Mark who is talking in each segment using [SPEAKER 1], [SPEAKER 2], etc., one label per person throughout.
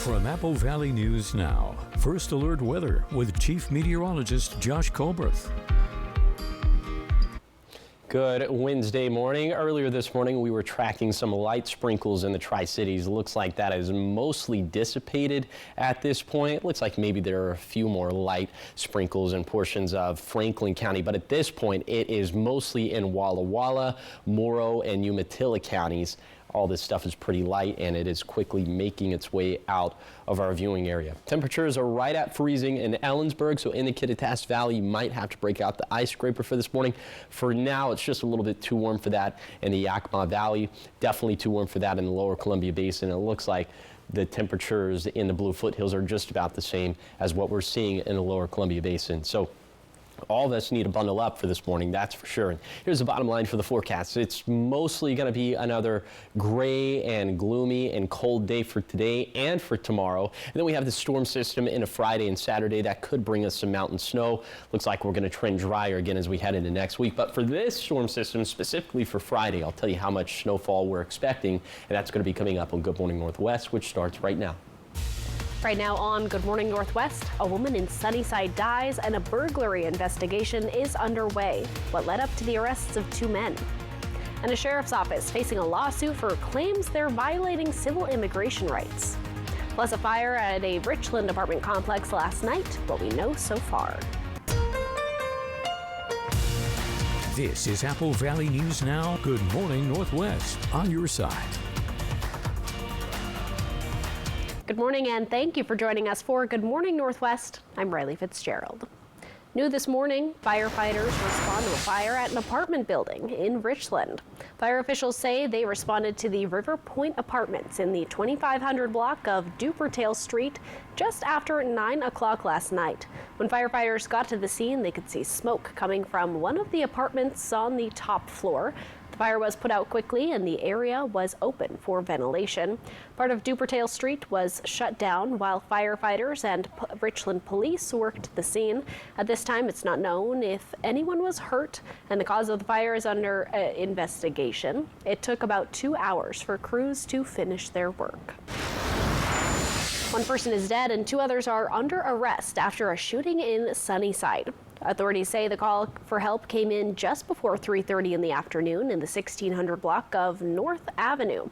[SPEAKER 1] From Apple Valley News Now, First Alert Weather with Chief Meteorologist Josh Colbreth.
[SPEAKER 2] Good Wednesday morning. Earlier this morning, we were tracking some light sprinkles in the Tri-Cities. Looks like that is mostly dissipated at this point. Looks like maybe there are a few more light sprinkles in portions of Franklin County, but at this point, it is mostly in Walla Walla, Morrow, and Umatilla counties. All this stuff is pretty light, and it is quickly making its way out of our viewing area. Temperatures are right at freezing in Ellensburg, so in the Kittitas Valley, you might have to break out the ice scraper for this morning. For now, it's just a little bit too warm for that in the Yakima Valley. Definitely too warm for that in the lower Columbia Basin. It looks like the temperatures in the Blue Foothills are just about the same as what we're seeing in the lower Columbia Basin. So all of us need to bundle up for this morning, that's for sure. And here's the bottom line for the forecast. It's mostly going to be another gray and gloomy and cold day for today and for tomorrow. And then we have the storm system into Friday and Saturday that could bring us some mountain snow. Looks like we're going to trend drier again as we head into next week. But for this storm system, specifically for Friday, I'll tell you how much snowfall we're expecting. And that's going to be coming up on Good Morning Northwest, which starts right now.
[SPEAKER 3] Right now on Good Morning Northwest, a woman in Sunnyside dies and a burglary investigation is underway. What led up to the arrests of two men? And a sheriff's office facing a lawsuit for claims they're violating civil immigration rights. Plus a fire at a Richland apartment complex last night, what we know so far.
[SPEAKER 1] This is Apple Valley News Now. Good Morning Northwest on your side.
[SPEAKER 3] Good morning and thank you for joining us for Good Morning Northwest. I'm Riley Fitzgerald. New this morning, firefighters respond to a fire at an apartment building in Richland. Fire officials say they responded to the River Point Apartments in the 2500 block of Dupertail Street just after 9 o'clock last night. When firefighters got to the scene, they could see smoke coming from one of the apartments on the top floor. The fire was put out quickly and the area was open for ventilation. Part of Dupertail Street was shut down while firefighters and Richland police worked the scene. At this time, it's not known if anyone was hurt and the cause of the fire is under investigation. It took about 2 hours for crews to finish their work. One person is dead and two others are under arrest after a shooting in Sunnyside. Authorities say the call for help came in just before 3:30 in the afternoon in the 1600 block of North Avenue.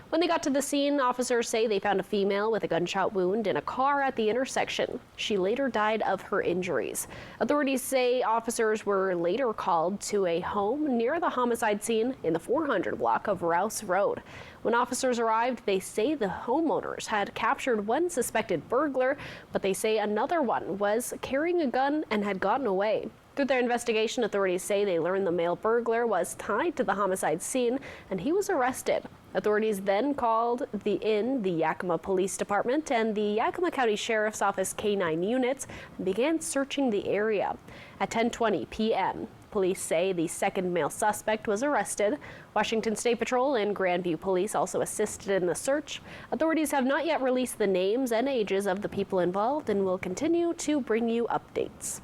[SPEAKER 3] When they got to the scene, officers say they found a female with a gunshot wound in a car at the intersection. She later died of her injuries. Authorities say officers were later called to a home near the homicide scene in the 400 block of Rouse Road. When officers arrived, they say the homeowners had captured one suspected burglar, but they say another one was carrying a gun and had gotten away. Through their investigation, authorities say they learned the male burglar was tied to the homicide scene and he was arrested. Authorities then called the Yakima Police Department and the Yakima County Sheriff's Office K-9 units and began searching the area. At 10:20 p.m., police say the second male suspect was arrested. Washington State Patrol and Grandview Police also assisted in the search. Authorities have not yet released the names and ages of the people involved and will continue to bring you updates.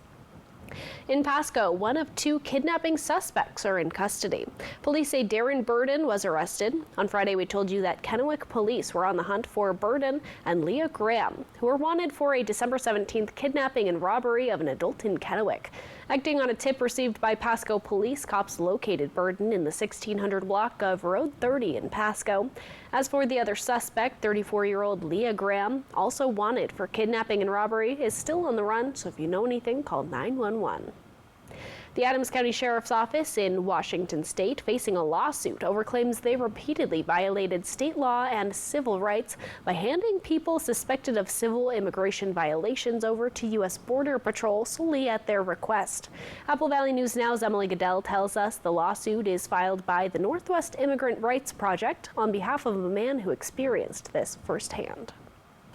[SPEAKER 3] In Pasco, one of two kidnapping suspects are in custody. Police say Darren Burden was arrested. On Friday, we told you that Kennewick police were on the hunt for Burden and Leah Graham, who were wanted for a December 17th kidnapping and robbery of an adult in Kennewick. Acting on a tip received by Pasco police, cops located Burden in the 1600 block of Road 30 in Pasco. As for the other suspect, 34-year-old Leah Graham, also wanted for kidnapping and robbery, is still on the run, so if you know anything, call 911. The Adams County Sheriff's Office in Washington State facing a lawsuit over claims they repeatedly violated state law and civil rights by handing people suspected of civil immigration violations over to U.S. Border Patrol solely at their request. Apple Valley News Now's Emily Goodell tells us the lawsuit is filed by the Northwest Immigrant Rights Project on behalf of a man who experienced this firsthand.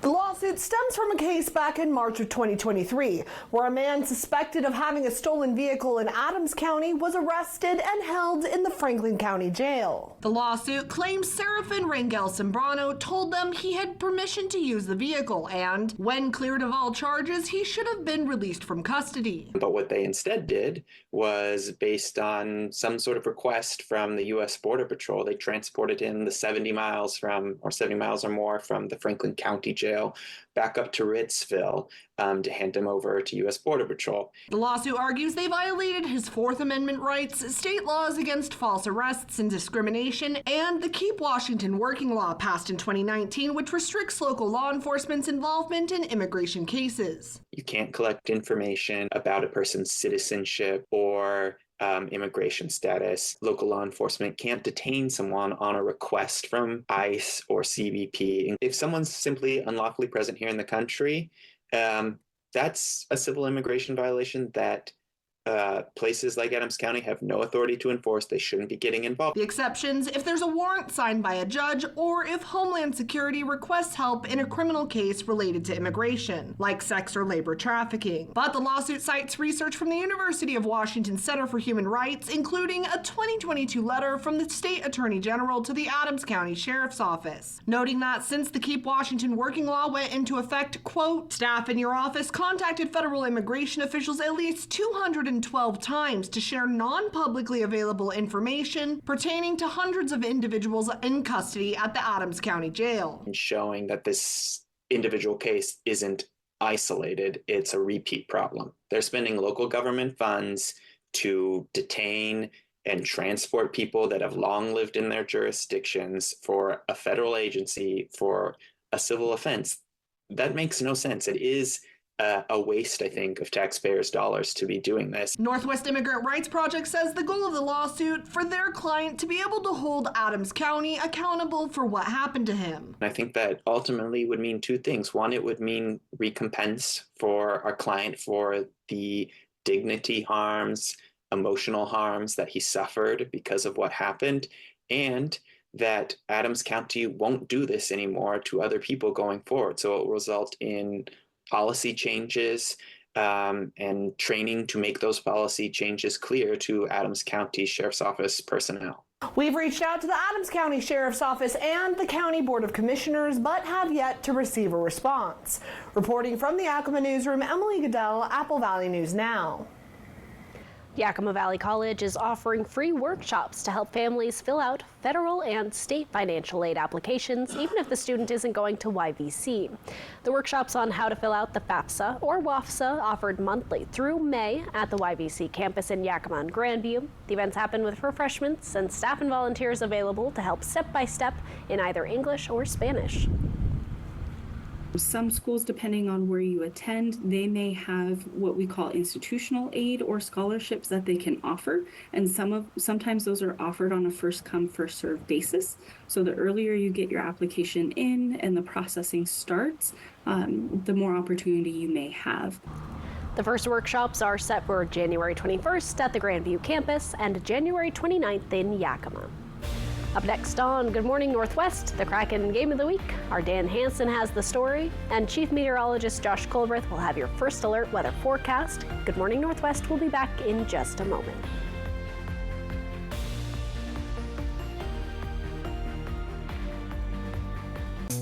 [SPEAKER 4] The lawsuit stems from a case back in March of 2023, where a man suspected of having a stolen vehicle in Adams County was arrested and held in the Franklin County Jail.
[SPEAKER 5] The lawsuit claims Serafin Rangel Sembrano told them he had permission to use the vehicle and, when cleared of all charges, he should have been released from custody.
[SPEAKER 6] But what they instead did was, based on some sort of request from the U.S. Border Patrol, they transported him the 70 miles or more from the Franklin County Jail Jail back up to Ritzville to hand him over to U.S. Border Patrol.
[SPEAKER 5] The lawsuit argues they violated his Fourth Amendment rights, state laws against false arrests and discrimination, and the Keep Washington Working Law passed in 2019, which restricts local law enforcement's involvement in immigration cases.
[SPEAKER 6] You can't collect information about a person's citizenship or immigration status. Local law enforcement can't detain someone on a request from ICE or CBP. If someone's simply unlawfully present here in the country, that's a civil immigration violation that places like Adams County have no authority to enforce. They shouldn't be getting involved.
[SPEAKER 5] The exceptions, if there's a warrant signed by a judge or if Homeland Security requests help in a criminal case related to immigration, like sex or labor trafficking. But the lawsuit cites research from the University of Washington Center for Human Rights, including a 2022 letter from the state attorney general to the Adams County Sheriff's Office, noting that since the Keep Washington Working Law went into effect, quote, staff in your office contacted federal immigration officials at least 212 times to share non-publicly available information pertaining to hundreds of individuals in custody at the Adams County Jail.
[SPEAKER 6] Showing that this individual case isn't isolated, it's a repeat problem. They're spending local government funds to detain and transport people that have long lived in their jurisdictions for a federal agency for a civil offense. That makes no sense. It is a waste, I think, of taxpayers' dollars to be doing this.
[SPEAKER 5] Northwest Immigrant Rights Project says the goal of the lawsuit for their client to be able to hold Adams County accountable for what happened to him.
[SPEAKER 6] I think that ultimately would mean two things. One, it would mean recompense for our client for the dignity harms, emotional harms that he suffered because of what happened, and that Adams County won't do this anymore to other people going forward. So it will result in policy changes and training to make those policy changes clear to Adams County Sheriff's Office personnel.
[SPEAKER 4] We've reached out to the Adams County Sheriff's Office and the County Board of Commissioners, but have yet to receive a response. Reporting from the Yakima Newsroom, Emily Goodell, Apple Valley News Now.
[SPEAKER 3] Yakima Valley College is offering free workshops to help families fill out federal and state financial aid applications, even if the student isn't going to YVC. The workshops on how to fill out the FAFSA or WAFSA offered monthly through May at the YVC campus in Yakima and Grandview. The events happen with refreshments and staff and volunteers available to help step by step in either English or Spanish.
[SPEAKER 7] Some schools, depending on where you attend, they may have what we call institutional aid or scholarships that they can offer, and sometimes those are offered on a first come, first served basis. So the earlier you get your application in and the processing starts, the more opportunity you may have.
[SPEAKER 3] The first workshops are set for January 21st at the Grandview campus and January 29th in Yakima. Up next on Good Morning Northwest, the Kraken Game of the Week. Our Dan Hansen has the story, and Chief Meteorologist Josh Colbreth will have your first alert weather forecast. Good Morning Northwest will be back in just a moment.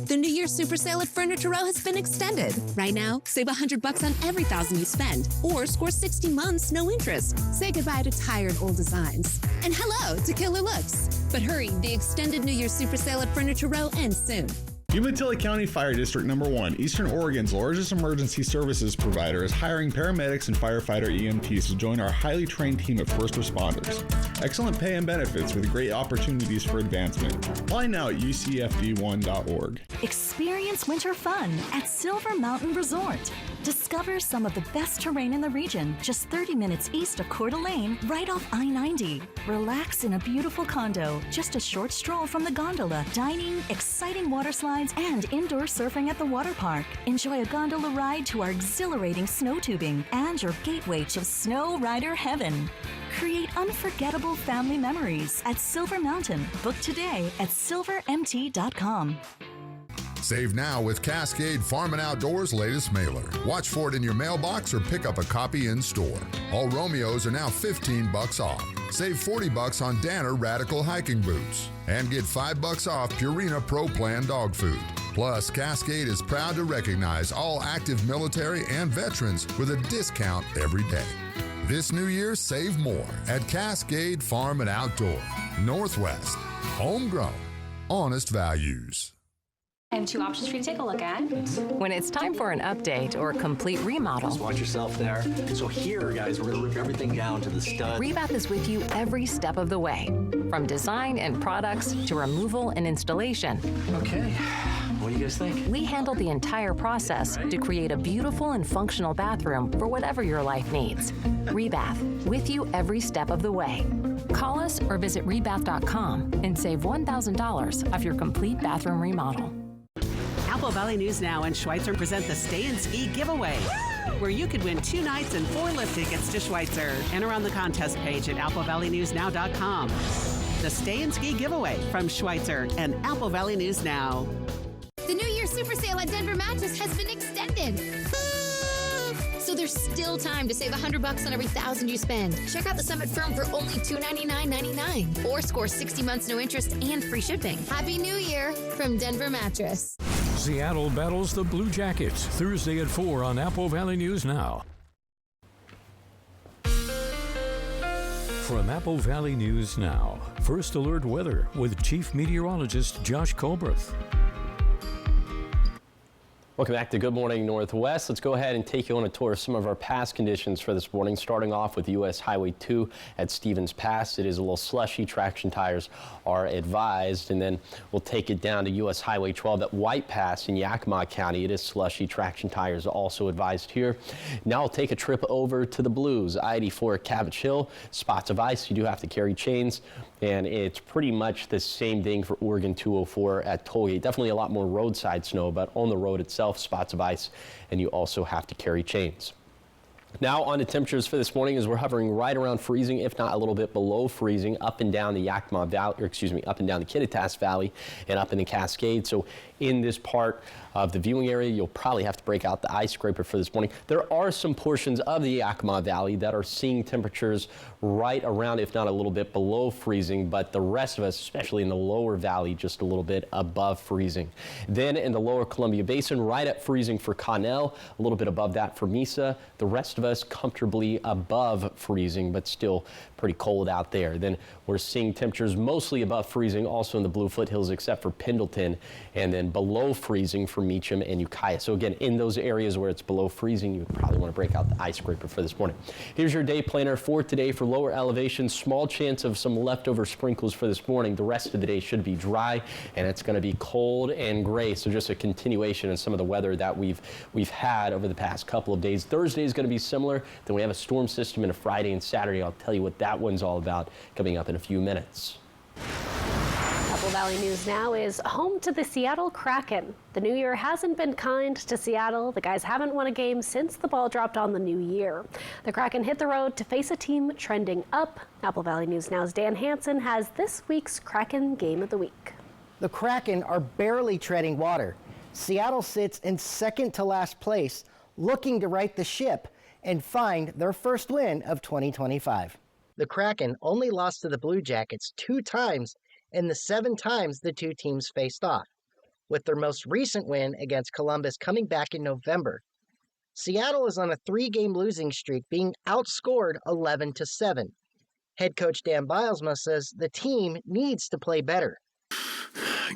[SPEAKER 8] The New Year's Super Sale at Furniture Row has been extended. Right now, save $100 on every $1,000 you spend, or score 60 months, no interest. Say goodbye to tired old designs. And hello to killer looks. But hurry, the extended New Year's Super Sale at Furniture Row ends soon.
[SPEAKER 9] Umatilla County Fire District Number 1, Eastern Oregon's largest emergency services provider, is hiring paramedics and firefighter EMTs to join our highly trained team of first responders. Excellent pay and benefits with great opportunities for advancement. Apply now at ucfd1.org.
[SPEAKER 10] Experience winter fun at Silver Mountain Resort. Discover some of the best terrain in the region, just 30 minutes east of Coeur d'Alene, right off I-90. Relax in a beautiful condo, just a short stroll from the gondola, dining, exciting water slides, and indoor surfing at the water park. Enjoy a gondola ride to our exhilarating snow tubing and your gateway to snow rider heaven. Create unforgettable family memories at Silver Mountain. Book today at silvermt.com.
[SPEAKER 11] Save now with Cascade Farm and Outdoors' latest mailer. Watch for it in your mailbox or pick up a copy in store. All Romeos are now $15 off. Save $40 on Danner Radical hiking boots. And get $5 off Purina Pro Plan dog food. Plus, Cascade is proud to recognize all active military and veterans with a discount every day. This New Year, save more at Cascade Farm and Outdoor. Northwest. Homegrown. Honest values.
[SPEAKER 12] I have 2 options for you to take a look at.
[SPEAKER 13] When it's time for an update or complete remodel,
[SPEAKER 14] just watch yourself there. So here, guys, we're going to rip everything down to the stud.
[SPEAKER 13] Rebath is with you every step of the way, from design and products to removal and installation.
[SPEAKER 14] Okay, what do you guys think?
[SPEAKER 13] We handle the entire process to create a beautiful and functional bathroom for whatever your life needs. Rebath, with you every step of the way. Call us or visit rebath.com and save $1,000 off your complete bathroom remodel.
[SPEAKER 15] Apple Valley News Now and Schweitzer present the Stay and Ski Giveaway, where you could win 2 nights and 4 lift tickets to Schweitzer. Enter on the contest page at applevalleyNewsNow.com. The Stay and Ski Giveaway from Schweitzer and Apple Valley News Now.
[SPEAKER 16] The New Year Super Sale at Denver Mattress has been extended. So there's still time to save $100 on every $1,000 you spend. Check out the Summit Firm for only $299.99 or score 60 months no interest and free shipping. Happy New Year from Denver Mattress.
[SPEAKER 1] Seattle battles the Blue Jackets Thursday at 4 on Apple Valley News Now. From Apple Valley News Now, First Alert Weather with Chief Meteorologist Josh Colberth.
[SPEAKER 2] Welcome back to Good Morning Northwest. Let's go ahead and take you on a tour of some of our pass conditions for this morning, starting off with US Highway 2 at Stevens Pass. It is a little slushy. Traction tires are advised. And then we'll take it down to US Highway 12 at White Pass in Yakima County. It is slushy. Traction tires are also advised here. Now I'll take a trip over to the Blues. I-84 at Cabbage Hill. Spots of ice. You do have to carry chains. And it's pretty much the same thing for Oregon 204 at Tollgate. Definitely a lot more roadside snow, but on the road itself, spots of ice, and you also have to carry chains. Now on to temperatures for this morning, as we're hovering right around freezing, if not a little bit below freezing, up and down the Yakima Valley, up and down the Kittitas Valley and up in the Cascade. So in this part of the viewing area, you'll probably have to break out the ice scraper for this morning. There are some portions of the Yakima Valley that are seeing temperatures right around, if not a little bit below freezing, but the rest of us, especially in the lower valley, just a little bit above freezing. Then in the lower Columbia Basin, right at freezing for Connell, a little bit above that for Mesa. The rest of us comfortably above freezing, but still pretty cold out there. Then we're seeing temperatures mostly above freezing also in the Blue Foothills, except for Pendleton, and then below freezing for Meacham and Ukiah. So again, in those areas where it's below freezing, you probably want to break out the ice scraper for this morning. Here's your day planner for today. For lower elevations, small chance of some leftover sprinkles for this morning. The rest of the day should be dry, and it's going to be cold and gray. So just a continuation of some of the weather that we've had over the past couple of days. Thursday is going to be similar. Then we have a storm system in a Friday and Saturday. I'll tell you what that one's all about coming up in a few minutes.
[SPEAKER 3] Apple Valley News Now is home to the Seattle Kraken. The new year hasn't been kind to Seattle. The guys haven't won a game since the ball dropped on the new year. The Kraken hit the road to face a team trending up. Apple Valley News Now's Dan Hansen has this week's Kraken Game of the Week.
[SPEAKER 17] The Kraken are barely treading water. Seattle sits in second to last place, looking to right the ship and find their first win of 2025. The Kraken only lost to the Blue Jackets 2 times in the 7 times the two teams faced off, with their most recent win against Columbus coming back in November. Seattle is on a 3-game losing streak, being outscored 11-7. Head coach Dan Bilesma says the team needs to play better.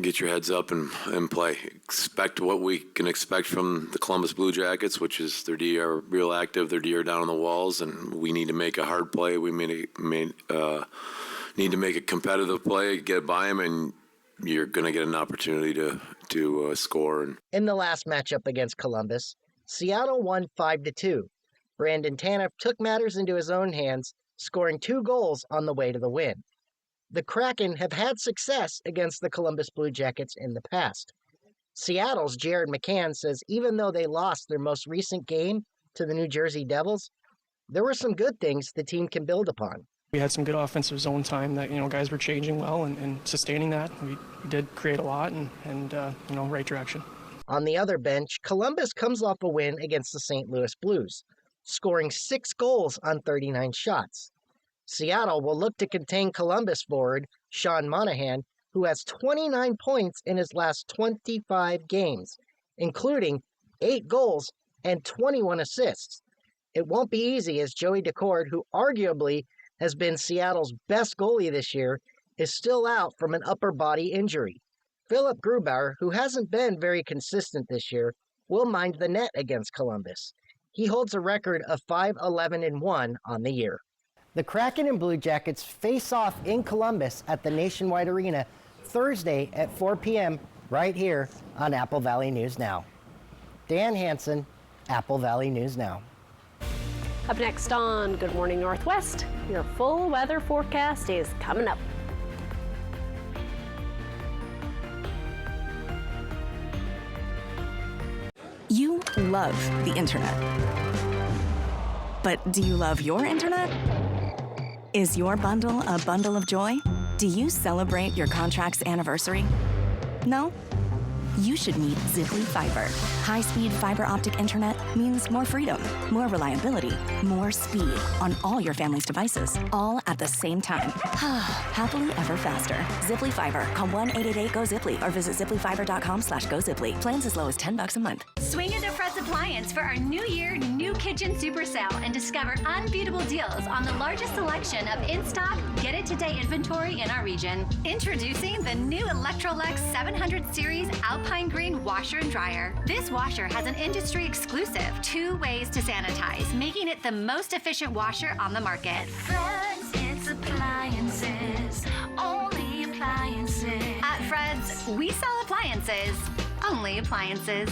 [SPEAKER 18] Get your heads up and play. Expect what we can expect from the Columbus Blue Jackets, which is their D are real active, their D are down on the walls, and we need to make a hard play. We need to make a competitive play, get by them, and you're going to get an opportunity to score.
[SPEAKER 17] In the last matchup against Columbus, Seattle won 5-2. Brandon Tanev took matters into his own hands, scoring 2 goals on the way to the win. The Kraken have had success against the Columbus Blue Jackets in the past. Seattle's Jared McCann says even though they lost their most recent game to the New Jersey Devils, there were some good things the team can build upon.
[SPEAKER 19] We had some good offensive zone time that, guys were changing well and sustaining that. We did create a lot and right direction.
[SPEAKER 17] On the other bench, Columbus comes off a win against the St. Louis Blues, scoring 6 goals on 39 shots. Seattle will look to contain Columbus forward Sean Monahan, who has 29 points in his last 25 games, including 8 goals and 21 assists. It won't be easy as Joey Decord, who arguably has been Seattle's best goalie this year, is still out from an upper body injury. Philip Grubauer, who hasn't been very consistent this year, will mind the net against Columbus. He holds a record of 5-11-1 on the year. The Kraken and Blue Jackets face off in Columbus at the Nationwide Arena Thursday at 4 p.m. right here on Apple Valley News Now. Dan Hansen, Apple Valley News Now.
[SPEAKER 3] Up next on Good Morning Northwest, your full weather forecast is coming up.
[SPEAKER 20] You love the internet. But do you love your internet? Is your bundle a bundle of joy? Do you celebrate your contract's anniversary? No? You should meet Ziply Fiber. High-speed fiber optic internet means more freedom, more reliability, more speed on all your family's devices, all at the same time. Happily ever faster. Ziply Fiber. Call 1-888-GO-ZIPLY or visit ziplyfiber.com/GoZiply. Plans as low as $10 a month.
[SPEAKER 21] Swing into Fred's Appliance for our New Year, New Kitchen Super Sale and discover unbeatable deals on the largest selection of in-stock, get-it-today inventory in our region. Introducing the new Electrolux 700 Series Alpine Green Washer and Dryer. This washer has an industry-exclusive 2 ways to sanitize, making it the most efficient washer on the market.
[SPEAKER 22] Fred's, it's appliances, only appliances.
[SPEAKER 21] At Fred's, we sell appliances, only appliances.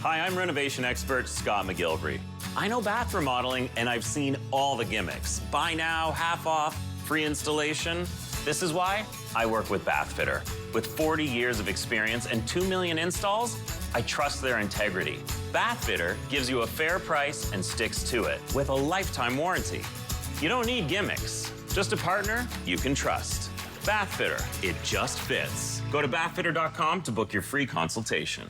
[SPEAKER 23] Hi, I'm renovation expert Scott McGilvery. I know bath remodeling and I've seen all the gimmicks. Buy now, half off, free installation. This is why I work with Bathfitter. With 40 years of experience and 2 million installs, I trust their integrity. Bathfitter gives you a fair price and sticks to it with a lifetime warranty. You don't need gimmicks, just a partner you can trust. Bathfitter, it just fits. Go to bathfitter.com to book your free consultation.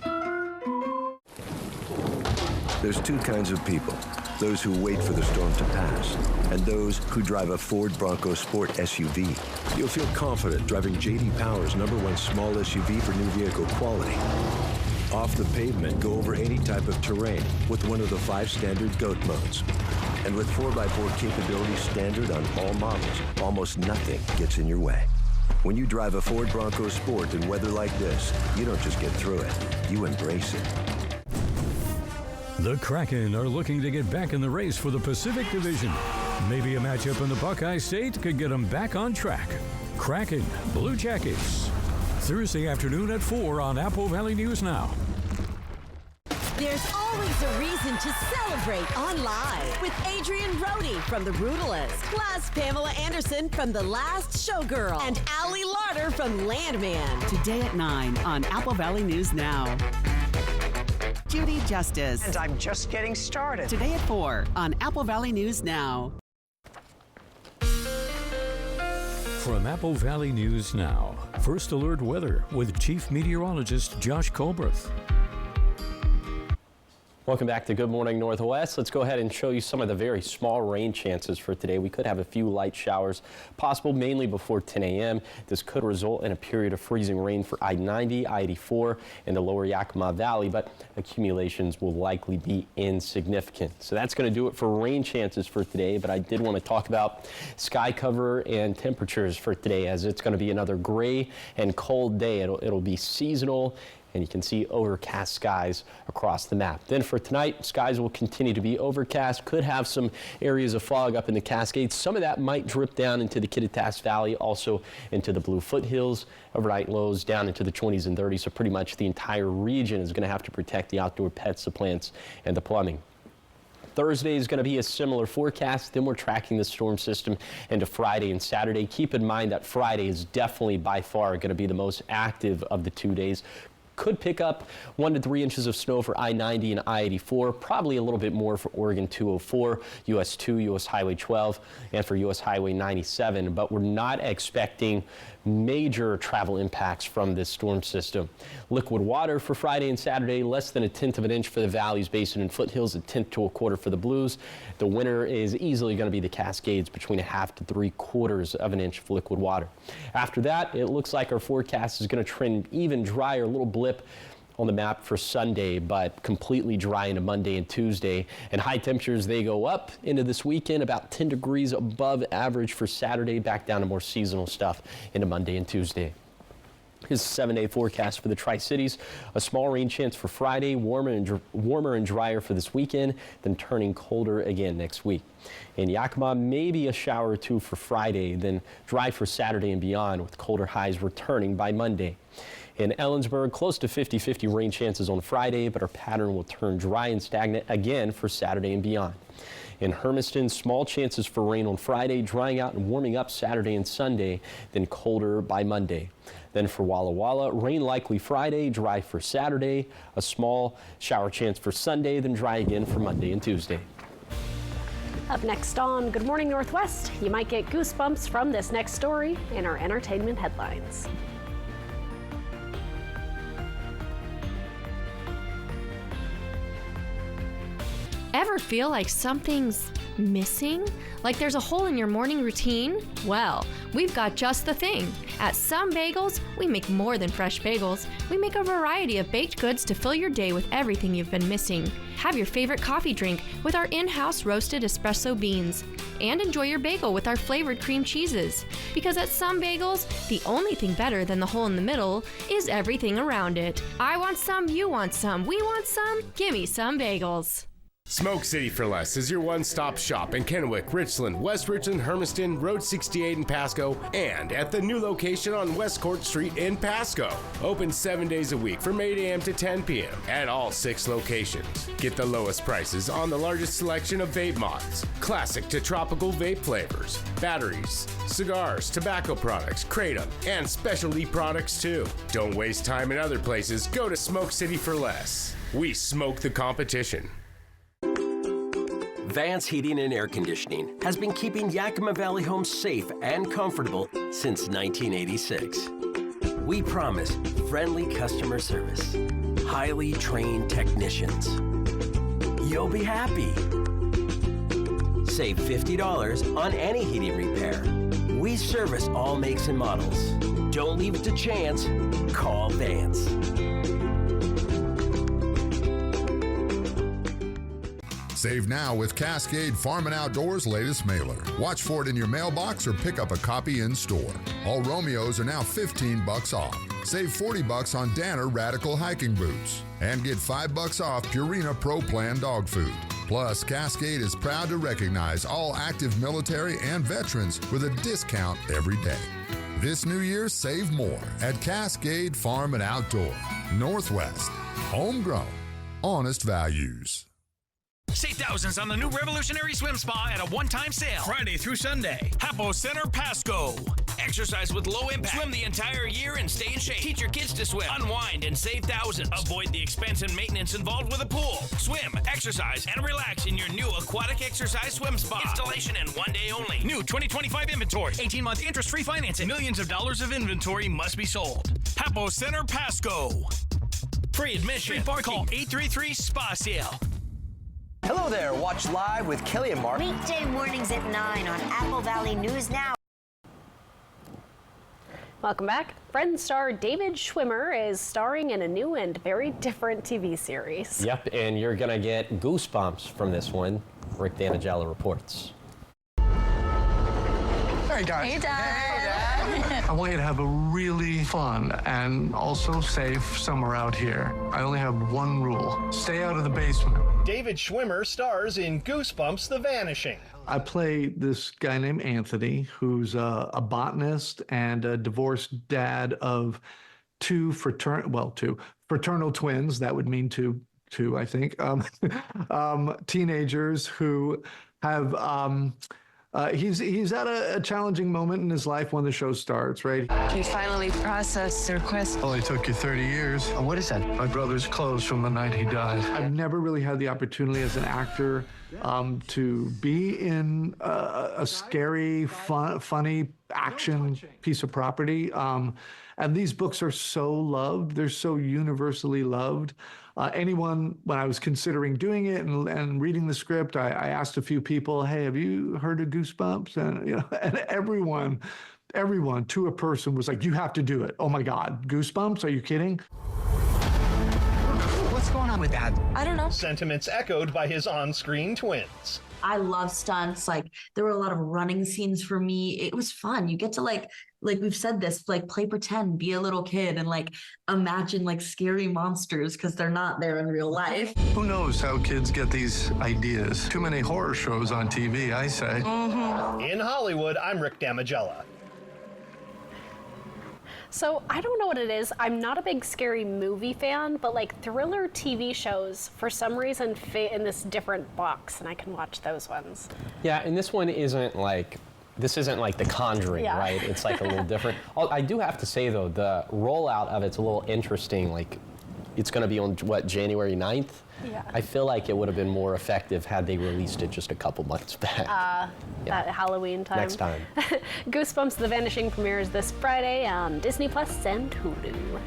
[SPEAKER 24] There's 2 kinds of people. Those who wait for the storm to pass, and those who drive a Ford Bronco Sport SUV. You'll feel confident driving J.D. Power's #1 small SUV for new vehicle quality. Off the pavement, go over any type of terrain with one of the 5 standard GOAT modes. And with 4x4 capability standard on all models, almost nothing gets in your way. When you drive a Ford Bronco Sport in weather like this, you don't just get through it, you embrace it.
[SPEAKER 1] The Kraken are looking to get back in the race for the Pacific Division. Maybe a matchup in the Buckeye State could get them back on track. Kraken, Blue Jackets. Thursday afternoon at 4 on Apple Valley News Now.
[SPEAKER 25] There's always a reason to celebrate on Live with Adrian Brody from The Brutalist, plus Pamela Anderson from The Last Showgirl, and Allie Larder from Landman.
[SPEAKER 15] Today at 9 on Apple Valley News Now. Judy Justice.
[SPEAKER 26] And I'm just getting started.
[SPEAKER 15] Today at 4 on Apple Valley News Now.
[SPEAKER 1] From Apple Valley News Now, First Alert Weather with Chief Meteorologist Josh Colbreth.
[SPEAKER 2] Welcome back to Good Morning Northwest. Let's go ahead and show you some of the very small rain chances for today. We could have a few light showers possible mainly before 10 a.m. This could result in a period of freezing rain for I-90, I-84, and the lower Yakima Valley, but accumulations will likely be insignificant. So that's going to do it for rain chances for today, but I did want to talk about sky cover and temperatures for today, as it's going to be another gray and cold day. It'll be seasonal, and you can see overcast skies across the map. Then for tonight, skies will continue to be overcast, could have some areas of fog up in the Cascades. Some of that might drip down into the Kittitas Valley, also into the Blue Foothills. Overnight lows down into the 20s and 30s, so pretty much the entire region is going to have to protect the outdoor pets, the plants, and the plumbing. Thursday is going to be a similar forecast. Then we're tracking the storm system into Friday and Saturday. Keep in mind that Friday is definitely by far going to be the most active of the 2 days. Could pick up 1 to 3 inches of snow for I-90 and I-84, probably a little bit more for Oregon 204, US 2, US Highway 12, and for US Highway 97, but we're not expecting major travel impacts from this storm system. Liquid water for Friday and Saturday, less than 1/10 of an inch for the valleys, basin, and foothills, 1/10 to 1/4 for the blues. The winner is easily going to be the Cascades, between 1/2 to 3/4 of an inch of liquid water. After that, it looks like our forecast is going to trend even drier, a little blip on the map for Sunday, but completely dry into Monday and Tuesday. And high temperatures, they go up into this weekend, about 10 degrees above average for Saturday, back down to more seasonal stuff into Monday and Tuesday. Here's a 7-day forecast for the Tri-Cities. A small rain chance for Friday, warmer and drier for this weekend, then turning colder again next week. In Yakima, maybe a shower or two for Friday, then dry for Saturday and beyond, with colder highs returning by Monday. In Ellensburg, close to 50-50 rain chances on Friday, but our pattern will turn dry and stagnant again for Saturday and beyond. In Hermiston, small chances for rain on Friday, drying out and warming up Saturday and Sunday, then colder by Monday. Then for Walla Walla, rain likely Friday, dry for Saturday, a small shower chance for Sunday, then dry again for Monday and Tuesday.
[SPEAKER 3] Up next on Good Morning Northwest, you might get goosebumps from this next story in our entertainment headlines.
[SPEAKER 4] Ever feel like something's missing? Like there's a hole in your morning routine? Well, we've got just the thing. At Some Bagels, we make more than fresh bagels. We make a variety of baked goods to fill your day with everything you've been missing. Have your favorite coffee drink with our in-house roasted espresso beans. And enjoy your bagel with our flavored cream cheeses. Because at Some Bagels, the only thing better than the hole in the middle is everything around it. I want some, you want some, we want some. Gimme Some Bagels.
[SPEAKER 5] Smoke City for Less is your one-stop shop in Kennewick, Richland, West Richland, Hermiston, Road 68 in Pasco, and at the new location on West Court Street in Pasco. Open 7 days a week from 8 a.m. to 10 p.m. at all 6 locations. Get the lowest prices on the largest selection of vape mods, classic to tropical vape flavors, batteries, cigars, tobacco products, kratom, and specialty products too. Don't waste time in other places. Go to Smoke City for Less. We smoke the competition.
[SPEAKER 6] Vance Heating and Air Conditioning has been keeping Yakima Valley homes safe and comfortable since 1986. We promise friendly customer service, highly trained technicians. You'll be happy. Save $50 on any heating repair. We service all makes and models. Don't leave it to chance. Call Vance.
[SPEAKER 11] Save now with Cascade Farm and Outdoors' latest mailer. Watch for it in your mailbox or pick up a copy in store. All Romeos are now $15 off. Save $40 on Danner Radical hiking boots. And get $5 off Purina Pro Plan dog food. Plus, Cascade is proud to recognize all active military and veterans with a discount every day. This new year, save more at Cascade Farm and Outdoor. Northwest. Homegrown. Honest values.
[SPEAKER 7] Save thousands on the new revolutionary swim spa at a one-time sale. Friday through Sunday. Hapo Center Pasco. Exercise with low impact. Swim the entire year and stay in shape. Teach your kids to swim. Unwind and save thousands. Avoid the expense and maintenance involved with a pool. Swim, exercise, and relax in your new aquatic exercise swim spa. Installation and 1 day only. New 2025 inventory. 18-month interest-free financing. Millions of dollars of inventory must be sold. Hapo Center Pasco. Free admission. Free parking. Call 833-SPA-SALE.
[SPEAKER 8] Hello there. Watch Live with Kelly and Mark.
[SPEAKER 9] Weekday mornings at 9 on Apple Valley News Now.
[SPEAKER 3] Welcome back. Friends star David Schwimmer is starring in a new and very different TV series.
[SPEAKER 2] Yep, and you're going to get goosebumps from this one. Rick Danigella reports.
[SPEAKER 27] Hey, guys.
[SPEAKER 9] Hey, Dad.
[SPEAKER 27] I want you to have a really fun and also safe summer out here. I only have one rule. Stay out of the basement.
[SPEAKER 28] David Schwimmer stars in Goosebumps: The Vanishing.
[SPEAKER 27] I play this guy named Anthony, who's a botanist and a divorced dad of two fraternal twins. That would mean two, I think. Teenagers who have. He's at a challenging moment in his life when the show starts, right?
[SPEAKER 9] You finally processed the request.
[SPEAKER 27] Only took you 30 years.
[SPEAKER 8] Oh, what is that?
[SPEAKER 27] My brother's clothes from the night he died. I've never really had the opportunity as an actor to be in a scary, funny action piece of property. And these books are so loved. They're so universally loved. Anyone, when I was considering doing it and reading the script, I asked a few people, hey, have you heard of Goosebumps? And, and everyone to a person was like, you have to do it. Oh my God, Goosebumps? Are you kidding?
[SPEAKER 8] What's going on?
[SPEAKER 10] on with that?
[SPEAKER 12] I don't know.
[SPEAKER 28] Sentiments echoed by his on-screen twins.
[SPEAKER 12] I love stunts. Like, there were a lot of running scenes for me. It was fun. You get to like we've said this, like, play pretend, be a little kid, and like imagine like scary monsters because they're not there in real life.
[SPEAKER 27] Who knows how kids get these ideas? Too many horror shows on TV, I say.
[SPEAKER 28] In Hollywood, I'm Rick Damigella.
[SPEAKER 3] So I don't know what it is. I'm not a big scary movie fan, but like thriller TV shows, for some reason, fit in this different box, and I can watch those ones.
[SPEAKER 2] Yeah, and this one isn't like, this isn't like The Conjuring,
[SPEAKER 3] Yeah.
[SPEAKER 2] right? It's like a little different. I do have to say though, the rollout of it's a little interesting. Like, it's going to be on what, January 9th?
[SPEAKER 3] Yeah.
[SPEAKER 2] I feel like it would have been more effective had they released it just a couple months back.
[SPEAKER 3] At Halloween time.
[SPEAKER 2] Next time.
[SPEAKER 3] Goosebumps The Vanishing premieres this Friday on Disney Plus and Hulu.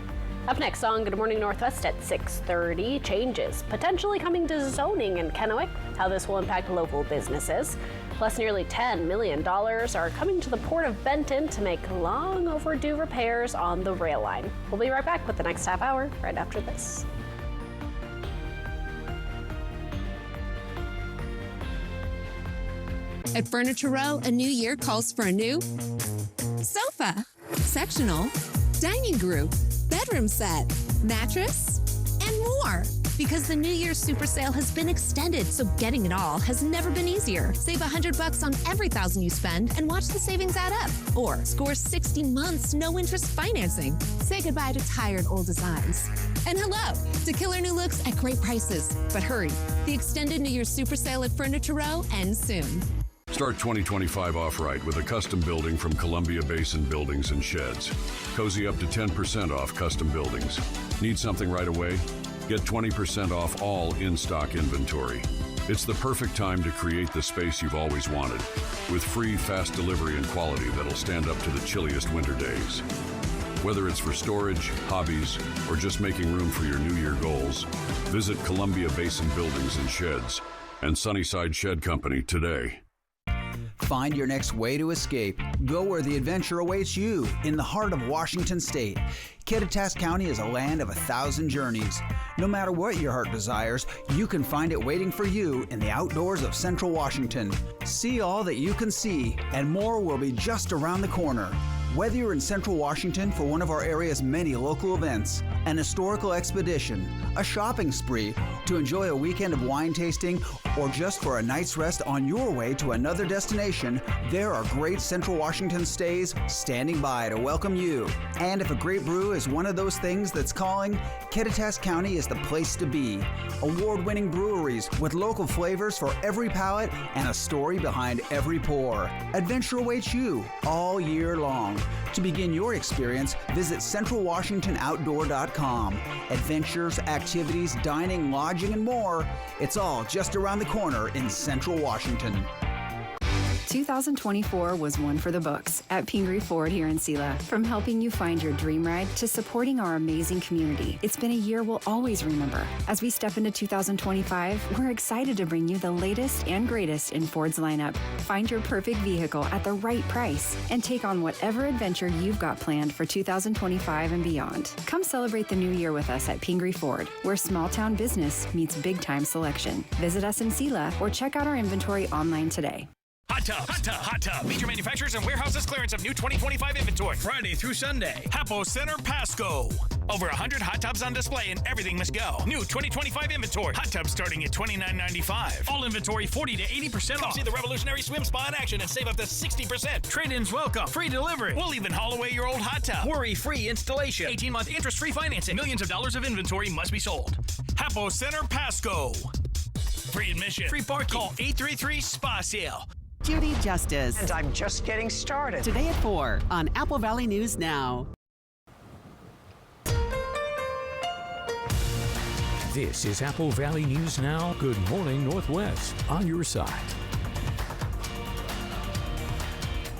[SPEAKER 3] Up next on Good Morning Northwest at 6:30, changes potentially coming to zoning in Kennewick, how this will impact local businesses. Plus, nearly $10 million are coming to the Port of Benton to make long overdue repairs on the rail line. We'll be right back with the next half hour right after this.
[SPEAKER 13] At Furniture Row, a new year calls for a new sofa, sectional, dining group, bedroom set, mattress, and more. Because the New Year's Super Sale has been extended, so getting it all has never been easier. Save $100 on every $1,000 you spend and watch the savings add up. Or score 60 months, no interest financing. Say goodbye to tired old designs. And hello to killer new looks at great prices. But hurry, the extended New Year's Super Sale at Furniture Row ends soon.
[SPEAKER 14] Start 2025 off right with a custom building from Columbia Basin Buildings and Sheds. Cozy up to 10% off custom buildings. Need something right away? Get 20% off all in-stock inventory. It's the perfect time to create the space you've always wanted, with free, fast delivery and quality that'll stand up to the chilliest winter days. Whether it's for storage, hobbies, or just making room for your New Year goals, visit Columbia Basin Buildings and Sheds and Sunnyside Shed Company today.
[SPEAKER 16] Find your next way to escape. Go where the adventure awaits you, in the heart of Washington State. Kittitas County is a land of 1,000 journeys. No matter what your heart desires, you can find it waiting for you in the outdoors of Central Washington. See all that you can see, and more will be just around the corner. Whether you're in Central Washington for one of our area's many local events, an historical expedition, a shopping spree, to enjoy a weekend of wine tasting, or just for a night's rest on your way to another destination, there are great Central Washington stays standing by to welcome you. And if a great brew is one of those things that's calling, Kittitas County is the place to be. Award-winning breweries with local flavors for every palate and a story behind every pour. Adventure awaits you all year long. To begin your experience, visit CentralWashingtonOutdoor.com. Adventures, activities, dining, lodging, and more. It's all just around the corner in Central Washington.
[SPEAKER 17] 2024 was one for the books at Pingree Ford here in Selah. From helping you find your dream ride to supporting our amazing community, it's been a year we'll always remember. As we step into 2025, we're excited to bring you the latest and greatest in Ford's lineup. Find your perfect vehicle at the right price and take on whatever adventure you've got planned for 2025 and beyond. Come celebrate the new year with us at Pingree Ford, where small town business meets big time selection. Visit us in Selah or check out our inventory online today.
[SPEAKER 7] Hot Tub, Hot Tub, Hot Tub. Major manufacturers and warehouses clearance of new 2025 inventory. Friday through Sunday. Hapo Center, Pasco. Over 100 hot tubs on display and everything must go. New 2025 inventory. Hot tubs starting at $29.95. All inventory 40 to 80% off. Come see the revolutionary swim spa in action and save up to 60%. Trade-ins welcome. Free delivery. We'll even haul away your old hot tub. Worry-free installation. 18-month interest-free financing. Millions of dollars of inventory must be sold. Hapo Center, Pasco. Free admission. Free parking. Call 833-SPA-SALE.
[SPEAKER 15] Judy Justice.
[SPEAKER 26] And I'm just getting started.
[SPEAKER 15] Today at 4 on Apple Valley News Now.
[SPEAKER 1] This is Apple Valley News Now. Good morning, Northwest, on your side.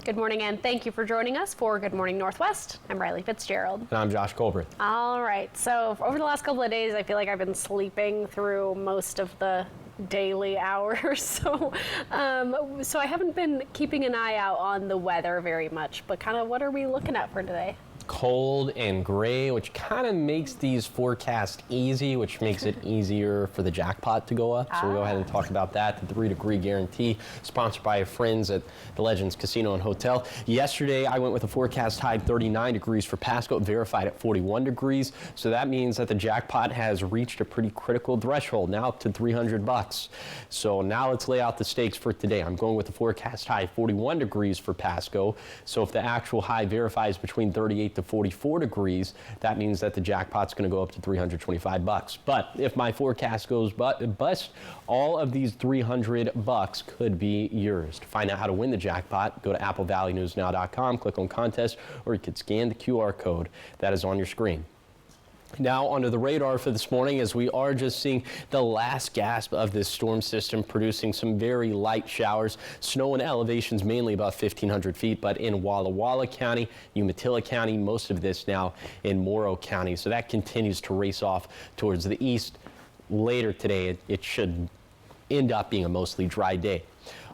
[SPEAKER 3] Good morning, and thank you for joining us for Good Morning Northwest. I'm Riley Fitzgerald.
[SPEAKER 2] And I'm Josh Colbert.
[SPEAKER 3] All right, so over the last couple of days, I feel like I've been sleeping through most of the daily hours, so I haven't been keeping an eye out on the weather very much, but kind of what are we looking at for today?
[SPEAKER 2] cold and gray, which kind of makes these forecasts easy, which makes it easier for the jackpot to go up. So we'll go ahead and talk about that. The 3-degree guarantee, sponsored by our friends at the Legends Casino and Hotel. Yesterday, I went with a forecast high 39 degrees for Pasco, verified at 41 degrees. So that means that the jackpot has reached a pretty critical threshold, now up to $300. So now let's lay out the stakes for today. I'm going with the forecast high 41 degrees for Pasco. So if the actual high verifies between 38 to 44 degrees, that means that the jackpot's going to go up to $325. But if my forecast goes bust, all of these $300 could be yours. To find out how to win the jackpot, go to applevalleyNewsNow.com, click on contest, or you could scan the QR code that is on your screen. Now under the radar for this morning, as we are just seeing the last gasp of this storm system, producing some very light showers. Snow and elevations mainly about 1,500 feet, but in Walla Walla County, Umatilla County, most of this now in Morrow County. So that continues to race off towards the east. Later today, it should end up being a mostly dry day.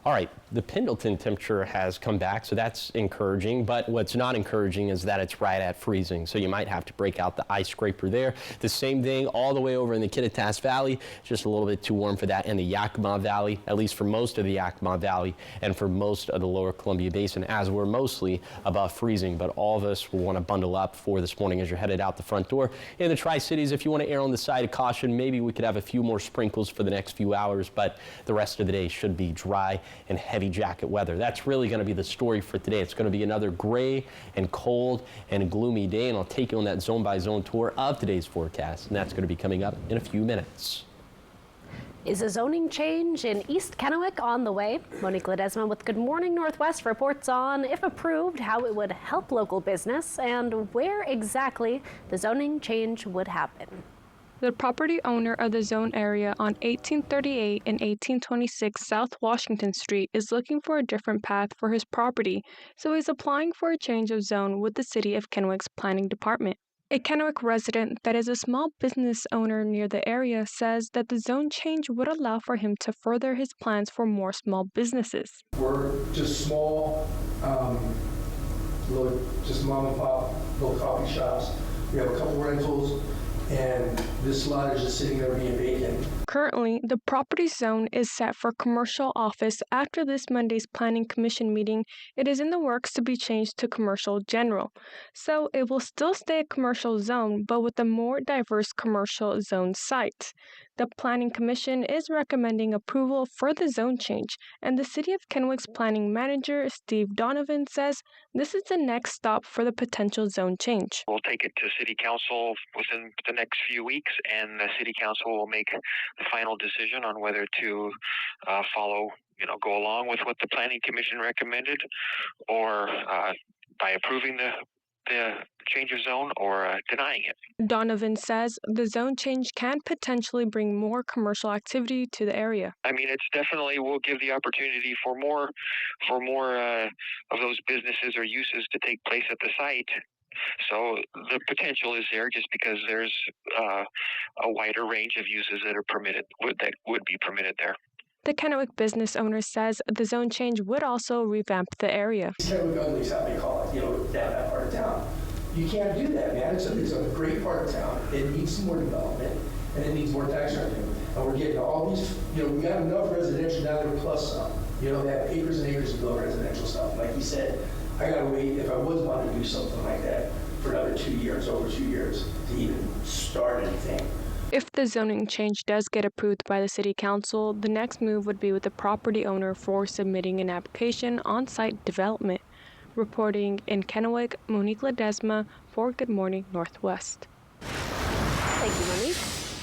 [SPEAKER 2] All right, the Pendleton temperature has come back, so that's encouraging, but what's not encouraging is that it's right at freezing, so you might have to break out the ice scraper there. The same thing all the way over in the Kittitas Valley, just a little bit too warm for that, and the Yakima Valley, at least for most of the Yakima Valley and for most of the lower Columbia Basin, as we're mostly above freezing, but all of us will want to bundle up for this morning as you're headed out the front door. In the Tri-Cities, if you want to err on the side of caution, maybe we could have a few more sprinkles for the next few hours, but the rest of the day should be dry and heavy jacket weather. That's really going to be the story for today. It's going to be another gray and cold and gloomy day, and I'll take you on that zone-by-zone tour of today's forecast, and that's going to be coming up in a few minutes.
[SPEAKER 3] Is a zoning change in East Kennewick on the way? Monique Ledesma with Good Morning Northwest reports on, if approved, how it would help local business and where exactly the zoning change would happen.
[SPEAKER 10] The property owner of the zone area on 1838 and 1826 South Washington Street is looking for a different path for his property, so he's applying for a change of zone with the City of Kennewick's planning department. A Kennewick resident that is a small business owner near the area says that the zone change would allow for him to further his plans for more small businesses.
[SPEAKER 18] We're just small, just mom and pop, little coffee shops. We have a couple rentals, and this lot is just sitting there being vacant.
[SPEAKER 10] Currently, the property zone is set for commercial office. After this Monday's Planning Commission meeting, it is in the works to be changed to commercial general. So it will still stay a commercial zone, but with a more diverse commercial zone site. The Planning Commission is recommending approval for the zone change, and the City of Kennewick's planning manager, Steve Donovan, says this is the next stop for the potential zone change.
[SPEAKER 19] We'll take it to City Council within the next few weeks, and the City Council will make the final decision on whether to go along with what the Planning Commission recommended, or by approving the change of zone or denying it.
[SPEAKER 10] Donovan says the zone change can potentially bring more commercial activity to the area.
[SPEAKER 19] I mean, it's definitely will give the opportunity for more of those businesses or uses to take place at the site. So the potential is there just because there's a wider range of uses that are permitted, that would be permitted there.
[SPEAKER 10] The Kennewick business owner says the zone change would also revamp the area.
[SPEAKER 18] Kennewick Ugly is how they call it, down that part of town. You can't do that, man. It's a great part of town. It needs some more development, and it needs more tax revenue. And we're getting all these, we got enough residential down there plus some. They have acres and acres of built residential stuff. Like you said, I gotta wait, if I was wanting to do something like that, for another 2 years, over 2 years, to even start anything.
[SPEAKER 10] If the zoning change does get approved by the City Council, the next move would be with the property owner for submitting an application on site development. Reporting in Kennewick, Monique Ledesma for Good Morning Northwest.
[SPEAKER 3] Thank you, Monique.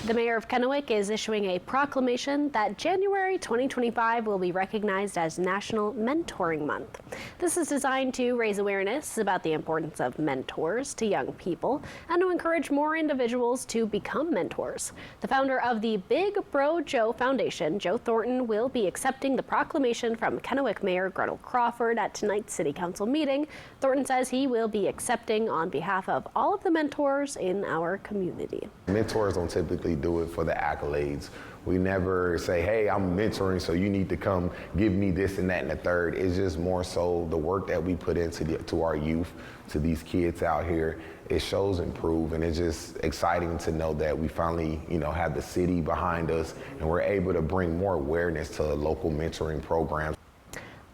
[SPEAKER 3] The mayor of Kennewick is issuing a proclamation that January 2025 will be recognized as National Mentoring Month. This is designed to raise awareness about the importance of mentors to young people and to encourage more individuals to become mentors. The founder of the Big Bro Joe Foundation, Joe Thornton, will be accepting the proclamation from Kennewick Mayor Gretel Crawford at tonight's City Council meeting. Thornton says he will be accepting on behalf of all of the mentors in our community.
[SPEAKER 20] Mentors don't typically
[SPEAKER 4] really do it for the accolades. We never say, hey, I'm mentoring, so you need to come give me this and that and the third. It's just more so the work that we put to our youth, to these kids out here. It shows and prove, and it's just exciting to know that we finally, have the city behind us, and we're able to bring more awareness to local mentoring programs.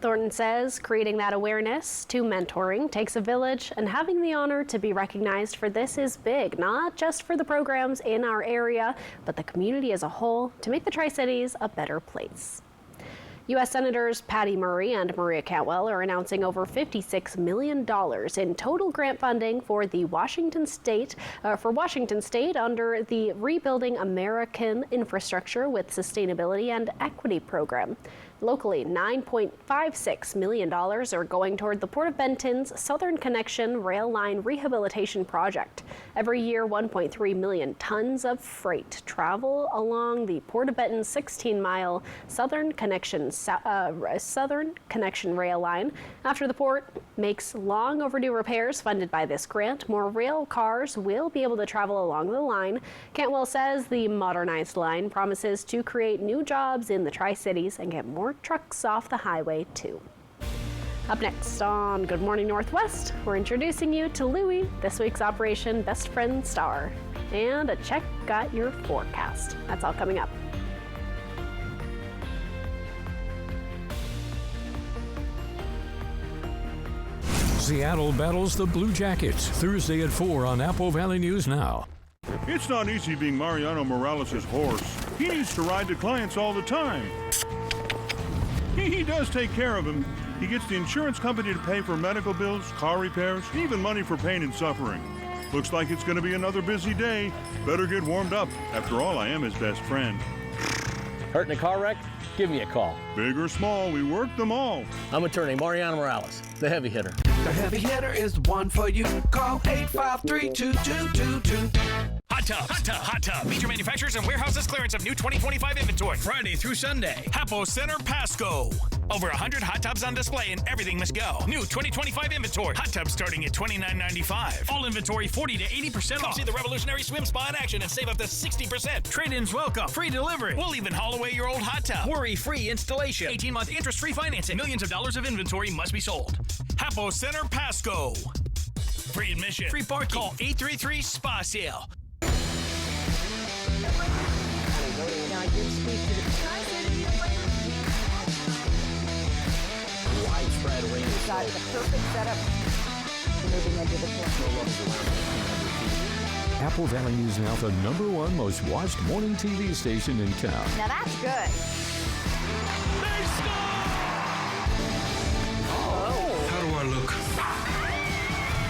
[SPEAKER 3] Thornton says creating that awareness to mentoring takes a village, and having the honor to be recognized for this is big, not just for the programs in our area, but the community as a whole, to make the Tri-Cities a better place. U.S. Senators Patty Murray and Maria Cantwell are announcing over $56 million in total grant funding for Washington State under the Rebuilding American Infrastructure with Sustainability and Equity program. Locally, $9.56 million are going toward the Port of Benton's Southern Connection Rail Line Rehabilitation Project. Every year, 1.3 million tons of freight travel along the Port of Benton's 16-mile Southern Connection rail line. After the port makes long overdue repairs funded by this grant, more rail cars will be able to travel along the line. Cantwell says the modernized line promises to create new jobs in the Tri-Cities and get more trucks off the highway too. Up next on Good Morning Northwest, we're introducing you to Louie, this week's Operation Best Friend star, and a check at your forecast. That's all coming up.
[SPEAKER 1] Seattle battles the Blue Jackets Thursday at 4 on Apple Valley News Now.
[SPEAKER 5] It's not easy being Mariano Morales' horse. He needs to ride to clients all the time. He does take care of him. He gets the insurance company to pay for medical bills, car repairs, even money for pain and suffering. Looks like it's going to be another busy day. Better get warmed up. After all, I am his best friend.
[SPEAKER 20] Hurt in a car wreck? Give me a call.
[SPEAKER 5] Big or small, we work them all.
[SPEAKER 20] I'm attorney Mariano Morales, the heavy hitter.
[SPEAKER 21] The heavy hitter is the one for you. Call 853-2222.
[SPEAKER 7] Hot Tub, Hot Tub, Hot Tub. Major manufacturers and warehouses clearance of new 2025 inventory. Friday through Sunday. Hapo Center, Pasco. Over 100 hot tubs on display and everything must go. New 2025 inventory. Hot tubs starting at $29.95. All inventory 40 to 80% off. Come see the revolutionary swim spa in action and save up to 60%. Trade-ins welcome. Free delivery. We'll even haul away your old hot tub. Worry-free installation. 18-month interest-free financing. Millions of dollars of inventory must be sold. Hapo Center, Pasco. Free admission. Free parking. Call 833-SPA-SALE.
[SPEAKER 2] Widespread rain.
[SPEAKER 22] Got the perfect setup. Moving into the
[SPEAKER 1] Apple Valley News Now, the #1 most watched morning TV station in town.
[SPEAKER 22] Now that's good.
[SPEAKER 21] How do I look?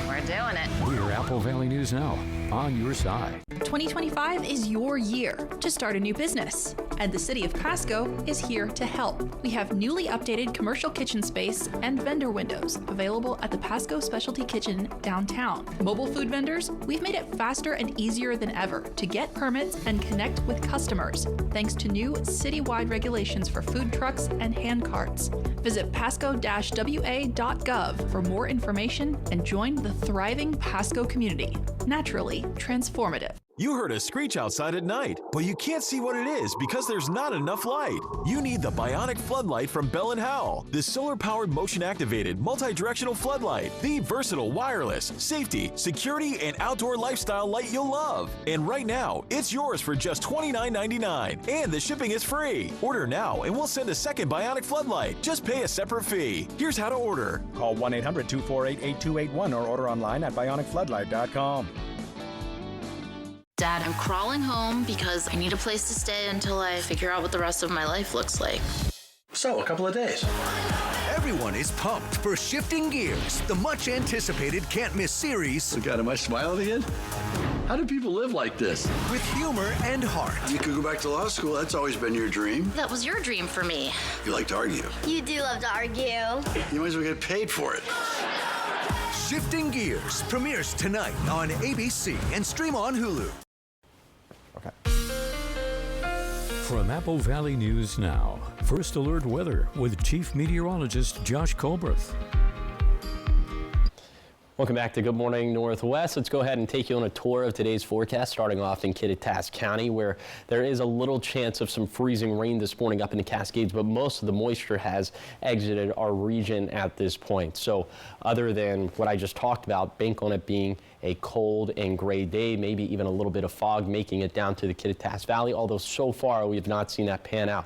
[SPEAKER 22] We're doing it.
[SPEAKER 1] We're Apple Valley News Now, on your side.
[SPEAKER 23] 2025 is your year to start a new business, and the City of Pasco is here to help. We have newly updated commercial kitchen space and vendor windows available at the Pasco Specialty Kitchen downtown. Mobile food vendors, we've made it faster and easier than ever to get permits and connect with customers, thanks to new citywide regulations for food trucks and hand carts. Visit pasco-wa.gov for more information and join the thriving Pasco community. Naturally transformative.
[SPEAKER 24] You heard a screech outside at night, but you can't see what it is because there's not enough light. You need the Bionic Floodlight from Bell & Howell, the solar-powered motion-activated multi-directional floodlight, the versatile wireless, safety, security, and outdoor lifestyle light you'll love. And right now, it's yours for just $29.99, and the shipping is free. Order now, and we'll send a second Bionic Floodlight. Just pay a separate fee. Here's how to order.
[SPEAKER 25] Call 1-800-248-8281 or order online at bionicfloodlight.com.
[SPEAKER 29] Dad, I'm crawling home because I need a place to stay until I figure out what the rest of my life looks like.
[SPEAKER 21] So, a couple of days.
[SPEAKER 30] Everyone is pumped for Shifting Gears, the much-anticipated can't-miss series.
[SPEAKER 31] So God, am I smiling again? How do people live like this?
[SPEAKER 30] With humor and heart.
[SPEAKER 31] You could go back to law school. That's always been your dream.
[SPEAKER 29] That was your dream for me.
[SPEAKER 31] You like to argue.
[SPEAKER 29] You do love to argue.
[SPEAKER 31] You might as well get paid for it.
[SPEAKER 30] Shifting Gears premieres tonight on ABC and stream on Hulu.
[SPEAKER 1] From Apple Valley News Now, First Alert Weather with Chief Meteorologist Josh Colbreth.
[SPEAKER 2] Welcome back to Good Morning Northwest. Let's go ahead and take you on a tour of today's forecast, starting off in Kittitas County, where there is a little chance of some freezing rain this morning up in the Cascades, but most of the moisture has exited our region at this point. So other than what I just talked about, bank on it being a cold and gray day, maybe even a little bit of fog making it down to the Kittitas Valley, although so far we have not seen that pan out.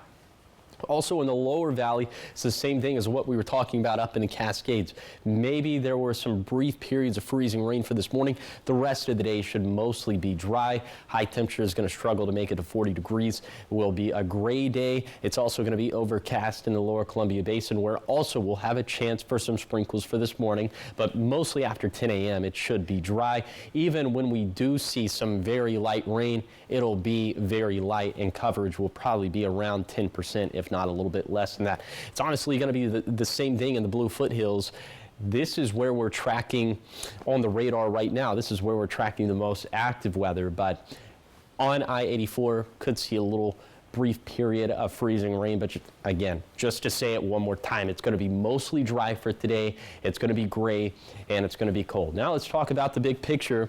[SPEAKER 2] Also in the lower valley, it's the same thing as what we were talking about up in the Cascades. Maybe there were some brief periods of freezing rain for this morning. The rest of the day should mostly be dry. High temperature is going to struggle to make it to 40 degrees. It will be a gray day. It's also going to be overcast in the lower Columbia Basin, where also we'll have a chance for some sprinkles for this morning, but mostly after 10 a.m. it should be dry. Even when we do see some very light rain, it'll be very light, and coverage will probably be around 10%, if not a little bit less than that. It's honestly going to be the same thing in the Blue Foothills. This is where we're tracking on the radar right now. This is where we're tracking the most active weather, but on I-84 could see a little brief period of freezing rain, but again, just to say it one more time, it's going to be mostly dry for today. It's going to be gray, and it's going to be cold. Now let's talk about the big picture.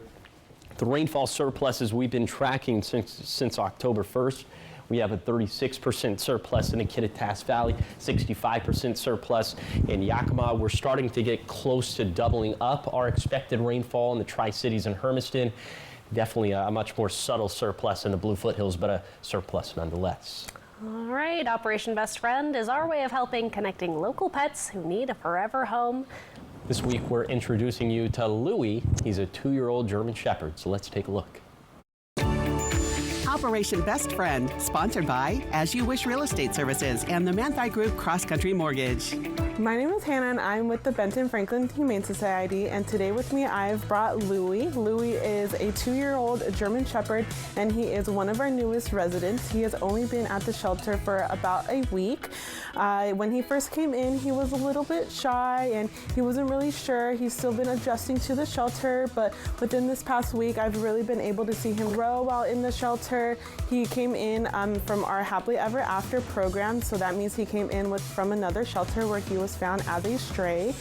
[SPEAKER 2] The rainfall surpluses we've been tracking since October 1st. We have a 36% surplus in the Kittitas Valley, 65% surplus in Yakima. We're starting to get close to doubling up our expected rainfall in the Tri-Cities and Hermiston. Definitely a much more subtle surplus in the Blue Foothills, but a surplus nonetheless.
[SPEAKER 3] All right, Operation Best Friend is our way of helping connecting local pets who need a forever home.
[SPEAKER 2] This week we're introducing you to Louie. He's a 2-year-old German Shepherd, so let's take a look.
[SPEAKER 15] Operation Best Friend, sponsored by As You Wish Real Estate Services and the Manthei Group Cross Country Mortgage.
[SPEAKER 6] My name is Hannah, and I'm with the Benton Franklin Humane Society, and today with me I've brought Louie. Louie is a 2-year-old German Shepherd, and he is one of our newest residents. He has only been at the shelter for about a week. When he first came in, he was a little bit shy, and he wasn't really sure. He's still been adjusting to the shelter, but within this past week, I've really been able to see him grow while in the shelter. He came in from our Happily Ever After program, so that means he came in from another shelter where he was found as a stray.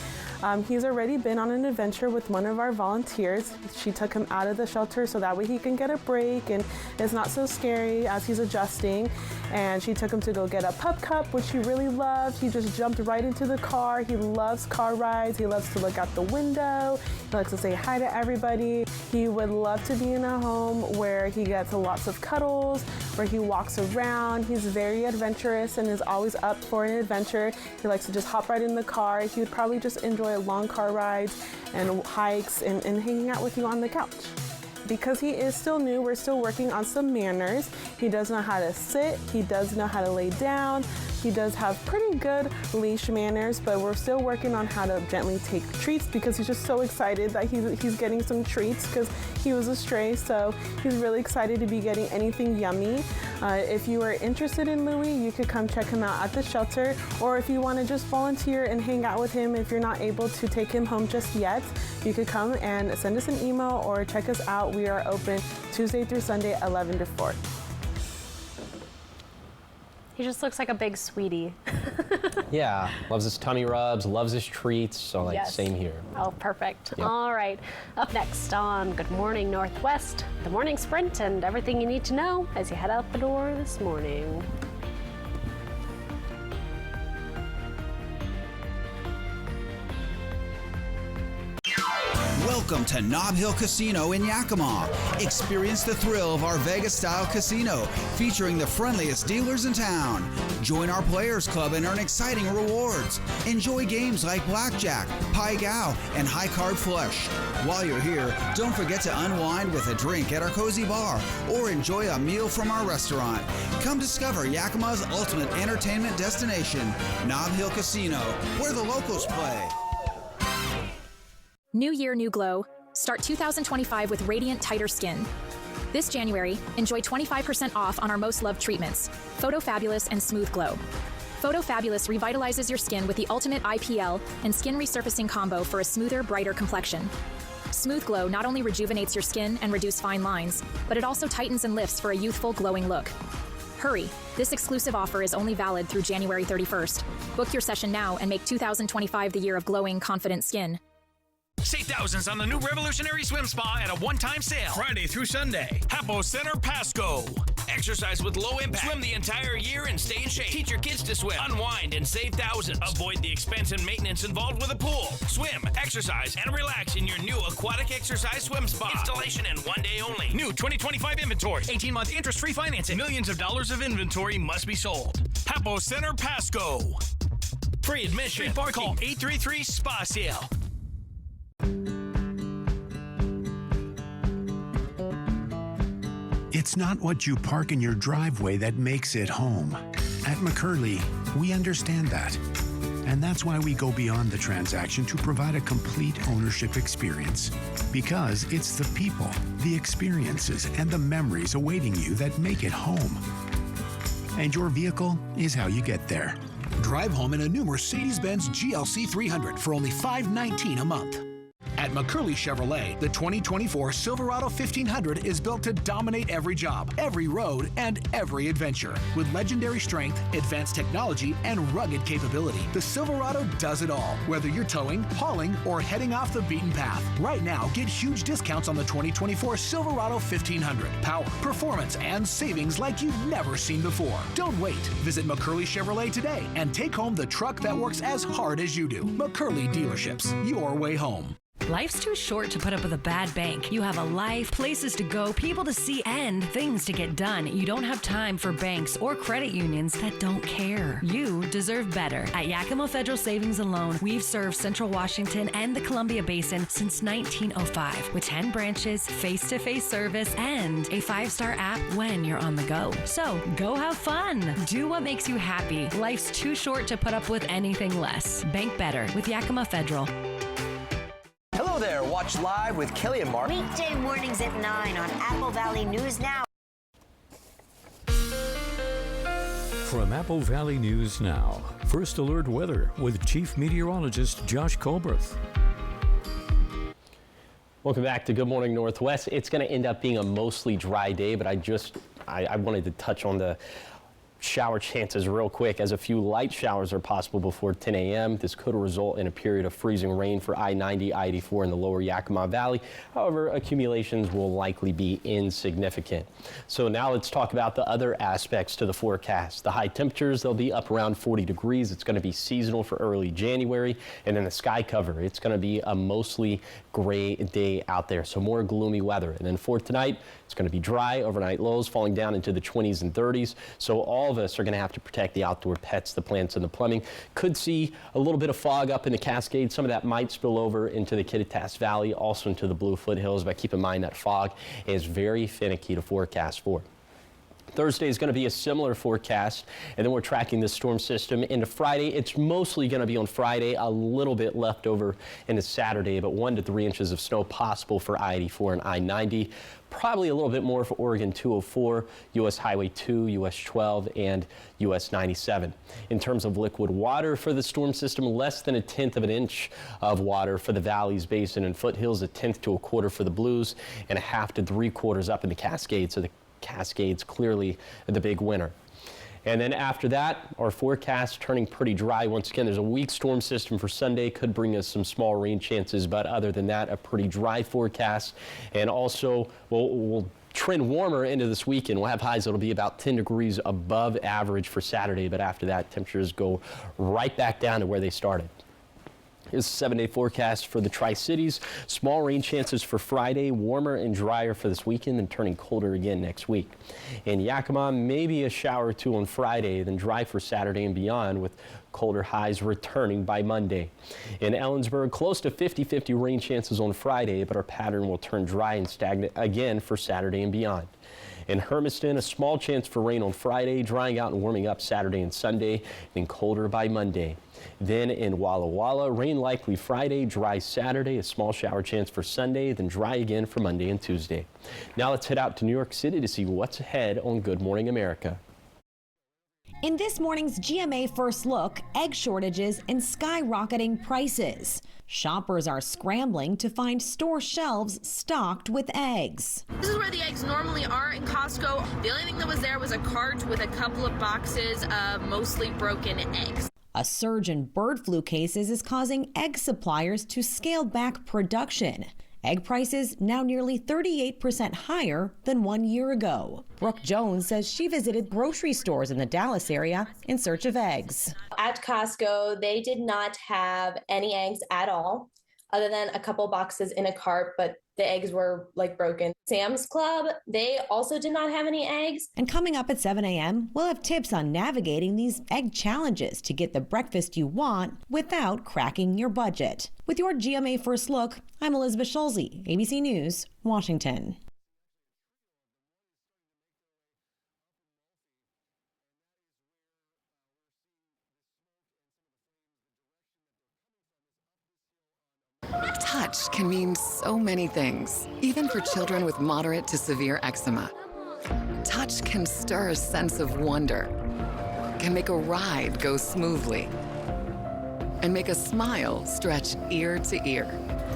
[SPEAKER 6] He's already been on an adventure with one of our volunteers. She took him out of the shelter so that way he can get a break and it's not so scary as he's adjusting. And she took him to go get a pup cup, which he really loved. He just jumped right into the car. He loves car rides. He loves to look out the window. He likes to say hi to everybody. He would love to be in a home where he gets lots of cuddles, where he walks around. He's very adventurous and is always up for an adventure. He likes to just hop right in the car. He would probably just enjoy long car rides and hikes and hanging out with you on the couch. Because he is still new, we're still working on some manners. He does know how to sit, he does know how to lay down, he does have pretty good leash manners, but we're still working on how to gently take treats because he's just so excited that he's getting some treats because he was a stray, so he's really excited to be getting anything yummy. If you are interested in Louie, you could come check him out at the shelter, or if you want to just volunteer and hang out with him, if you're not able to take him home just yet, you could come and send us an email or check us out. We are open Tuesday through Sunday, 11 to 4.
[SPEAKER 3] He just looks like a big sweetie.
[SPEAKER 2] Yeah, loves his tummy rubs, loves his treats, so like
[SPEAKER 3] Yes.
[SPEAKER 2] same here.
[SPEAKER 3] Oh, perfect.
[SPEAKER 2] Yep.
[SPEAKER 3] All right. Up next on Good Morning Northwest, the morning sprint and everything you need to know as you head out the door this morning.
[SPEAKER 8] Welcome to Nob Hill Casino in Yakima. Experience the thrill of our Vegas-style casino featuring the friendliest dealers in town. Join our Players Club and earn exciting rewards. Enjoy games like Blackjack, Pai Gow, and High Card Flush. While you're here, don't forget to unwind with a drink at our cozy bar or enjoy a meal from our restaurant. Come discover Yakima's ultimate entertainment destination, Nob Hill Casino, where the locals play.
[SPEAKER 9] New year, new glow. Start 2025 with radiant, tighter skin. This January, enjoy 25% off on our most loved treatments, Photo Fabulous and Smooth Glow. Photo Fabulous revitalizes your skin with the ultimate IPL and skin resurfacing combo for a smoother, brighter complexion. Smooth Glow not only rejuvenates your skin and reduces fine lines, but it also tightens and lifts for a youthful, glowing look. Hurry! This exclusive offer is only valid through January 31st. Book your session now and make 2025 the year of glowing, confident skin.
[SPEAKER 7] Save thousands on the new revolutionary swim spa at a one-time sale. Friday through Sunday. Hapo Center Pasco. Exercise with low impact. Swim the entire year and stay in shape. Teach your kids to swim. Unwind and save thousands. Avoid the expense and maintenance involved with a pool. Swim, exercise, and relax in your new aquatic exercise swim spa. Installation in 1 day only. New 2025 inventory. 18-month interest-free financing. Millions of dollars of inventory must be sold. Hapo Center Pasco. Free admission. Free parking. Call 833-SPA-SALE.
[SPEAKER 11] It's not what you park in your driveway that makes it home. At McCurley, we understand that. And that's why we go beyond the transaction to provide a complete ownership experience. Because it's the people, the experiences, and the memories awaiting you that make it home. And your vehicle is how you get there.
[SPEAKER 21] Drive home in a new Mercedes-Benz GLC 300 for only $519 a month. At McCurley Chevrolet, the 2024 Silverado 1500 is built to dominate every job, every road, and every adventure. With legendary strength, advanced technology, and rugged capability, the Silverado does it all. Whether you're towing, hauling, or heading off the beaten path. Right now, get huge discounts on the 2024 Silverado 1500. Power, performance, and savings like you've never seen before. Don't wait. Visit McCurley Chevrolet today and take home the truck that works as hard as you do. McCurley Dealerships, your way home.
[SPEAKER 12] Life's too short to put up with a bad bank. You have a life, places to go, people to see, and things to get done. You don't have time for banks or credit unions that don't care. You deserve better. At Yakima Federal Savings and Loan, we've served Central Washington and the Columbia Basin since 1905 with 10 branches, face-to-face service, and a 5-star app when you're on the go. So go have fun. Do what makes you happy. Life's too short to put up with anything less. Bank better with Yakima Federal.
[SPEAKER 13] Hello there. Watch live with Kelly and Mark.
[SPEAKER 14] Weekday mornings at 9 on Apple Valley News Now.
[SPEAKER 1] From Apple Valley News Now, First Alert Weather with Chief Meteorologist Josh Colbreth.
[SPEAKER 2] Welcome back to Good Morning Northwest. It's going to end up being a mostly dry day, but I wanted to touch on the shower chances real quick, as a few light showers are possible before 10 a.m. This could result in a period of freezing rain for I-90, I-84 in the lower Yakima Valley. However, accumulations will likely be insignificant. So now let's talk about the other aspects to the forecast. The high temperatures, they'll be up around 40 degrees. It's going to be seasonal for early January. And then the sky cover, it's going to be a mostly gray day out there, so more gloomy weather. And then for tonight, it's going to be dry, overnight lows falling down into the 20s and 30s. So all of us are going to have to protect the outdoor pets, the plants, and the plumbing. Could see a little bit of fog up in the Cascades. Some of that might spill over into the Kittitas Valley, also into the Blue Foothills, but keep in mind that fog is very finicky to forecast for. Thursday is going to be a similar forecast, and then we're tracking this storm system into Friday. It's mostly going to be on Friday, a little bit left over into Saturday, but 1 to 3 inches of snow possible for I-84 and I-90. Probably a little bit more for Oregon 204, U.S. Highway 2, U.S. 12, and U.S. 97. In terms of liquid water for the storm system, less than 1/10 of an inch of water for the valleys, basin, and foothills, 1/10 to 1/4 for the Blues, and 1/2 to 3/4 up in the Cascades. So the Cascades clearly the big winner. And then after that, our forecast turning pretty dry. Once again, there's a weak storm system for Sunday, could bring us some small rain chances, but other than that, a pretty dry forecast. And also, we'll trend warmer into this weekend. We'll have highs that'll be about 10 degrees above average for Saturday, but after that, temperatures go right back down to where they started. Here's a 7-day forecast for the Tri-Cities. Small rain chances for Friday, warmer and drier for this weekend, and turning colder again next week. In Yakima, maybe a shower or two on Friday, then dry for Saturday and beyond, with colder highs returning by Monday. In Ellensburg, close to 50-50 rain chances on Friday, but our pattern will turn dry and stagnant again for Saturday and beyond. In Hermiston, a small chance for rain on Friday, drying out and warming up Saturday and Sunday, then colder by Monday. Then in Walla Walla, rain likely Friday, dry Saturday, a small shower chance for Sunday, then dry again for Monday and Tuesday. Now let's head out to New York City to see what's ahead on Good Morning America.
[SPEAKER 16] In this morning's GMA First Look, egg shortages and skyrocketing prices. Shoppers are scrambling to find store shelves stocked with eggs.
[SPEAKER 17] This is where the eggs normally are in Costco. The only thing that was there was a cart with a couple of boxes of mostly broken eggs.
[SPEAKER 16] A surge in bird flu cases is causing egg suppliers to scale back production. Egg prices now nearly 38% higher than 1 year ago. Brooke Jones says she visited grocery stores in the Dallas area in search of eggs.
[SPEAKER 4] At Costco, they did not have any eggs at all, other than a couple boxes in a cart, but the eggs were broken. Sam's Club, they also did not have any eggs.
[SPEAKER 16] And coming up at 7 a.m., we'll have tips on navigating these egg challenges to get the breakfast you want without cracking your budget. With your GMA First Look, I'm Elizabeth Schulze, ABC News, Washington.
[SPEAKER 5] Touch can mean so many things, even for children with moderate to severe eczema. Touch can stir a sense of wonder, can make a ride go smoothly, and make a smile stretch ear to ear.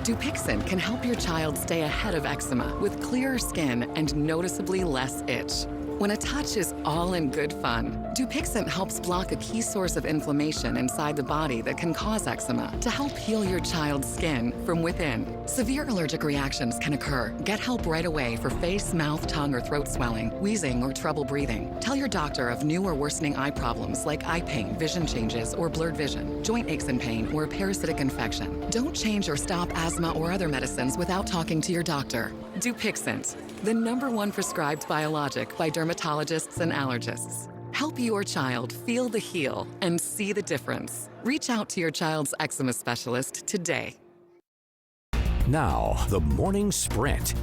[SPEAKER 5] Dupixent can help your child stay ahead of eczema with clearer skin and noticeably less itch. When a touch is all in good fun, Dupixent helps block a key source of inflammation inside the body that can cause eczema to help heal your child's skin from within. Severe allergic reactions can occur. Get help right away for face, mouth, tongue, or throat swelling, wheezing, or trouble breathing. Tell your doctor of new or worsening eye problems like eye pain, vision changes, or blurred vision, joint aches and pain, or a parasitic infection. Don't change or stop asthma or other medicines without talking to your doctor. Dupixent, the #1 prescribed biologic by dermatologists and allergists. Help your child feel the heal and see the difference. Reach out to your child's eczema specialist today.
[SPEAKER 1] Now, the morning sprint.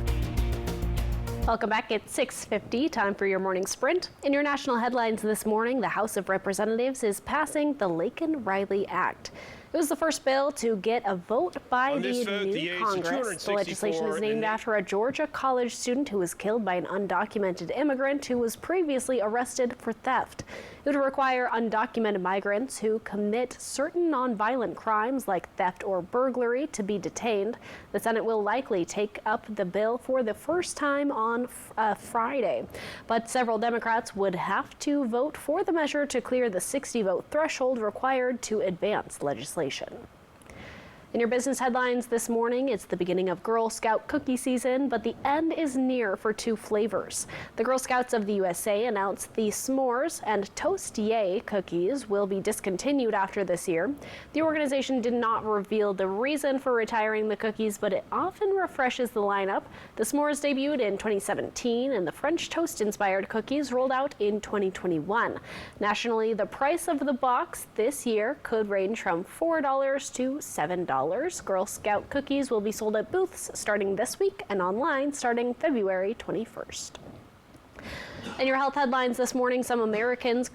[SPEAKER 3] Welcome back at 6:50, time for your morning sprint. In your national headlines this morning, the House of Representatives is passing the Laken-Riley Act. It was the first bill to get a vote by the new Congress. The legislation is named after a Georgia college student who was killed by an undocumented immigrant who was previously arrested for theft. It would require undocumented migrants who commit certain nonviolent crimes like theft or burglary to be detained. The Senate will likely take up the bill for the first time on Friday. But several Democrats would have to vote for the measure to clear the 60-vote threshold required to advance legislation. In your business headlines this morning, it's the beginning of Girl Scout cookie season, but the end is near for 2 flavors. The Girl Scouts of the USA announced the S'mores and Toast Yay cookies will be discontinued after this year. The organization did not reveal the reason for retiring the cookies, but it often refreshes the lineup. The S'mores debuted in 2017, and the French toast-inspired cookies rolled out in 2021. Nationally, the price of the box this year could range from $4 to $7. Girl Scout cookies will be sold at booths starting this week and online starting February 21st. In your health headlines this morning, some Americans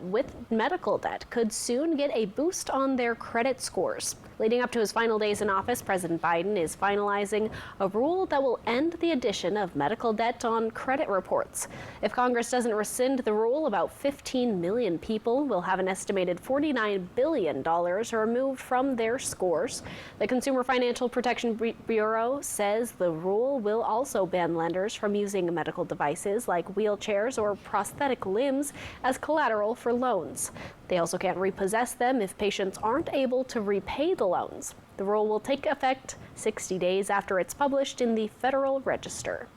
[SPEAKER 3] with medical debt could soon get a boost on their credit scores. Leading up to his final days in office, President Biden is finalizing a rule that will end the addition of medical debt on credit reports. If Congress doesn't rescind the rule, about 15 million people will have an estimated $49 billion removed from their scores. The Consumer Financial Protection Bureau says the rule will also ban lenders from using medical devices like wheelchairs or prosthetic limbs as collateral for loans. They also can't repossess them if patients aren't able to repay the loans. The rule will take effect 60 days after it's published in the Federal Register.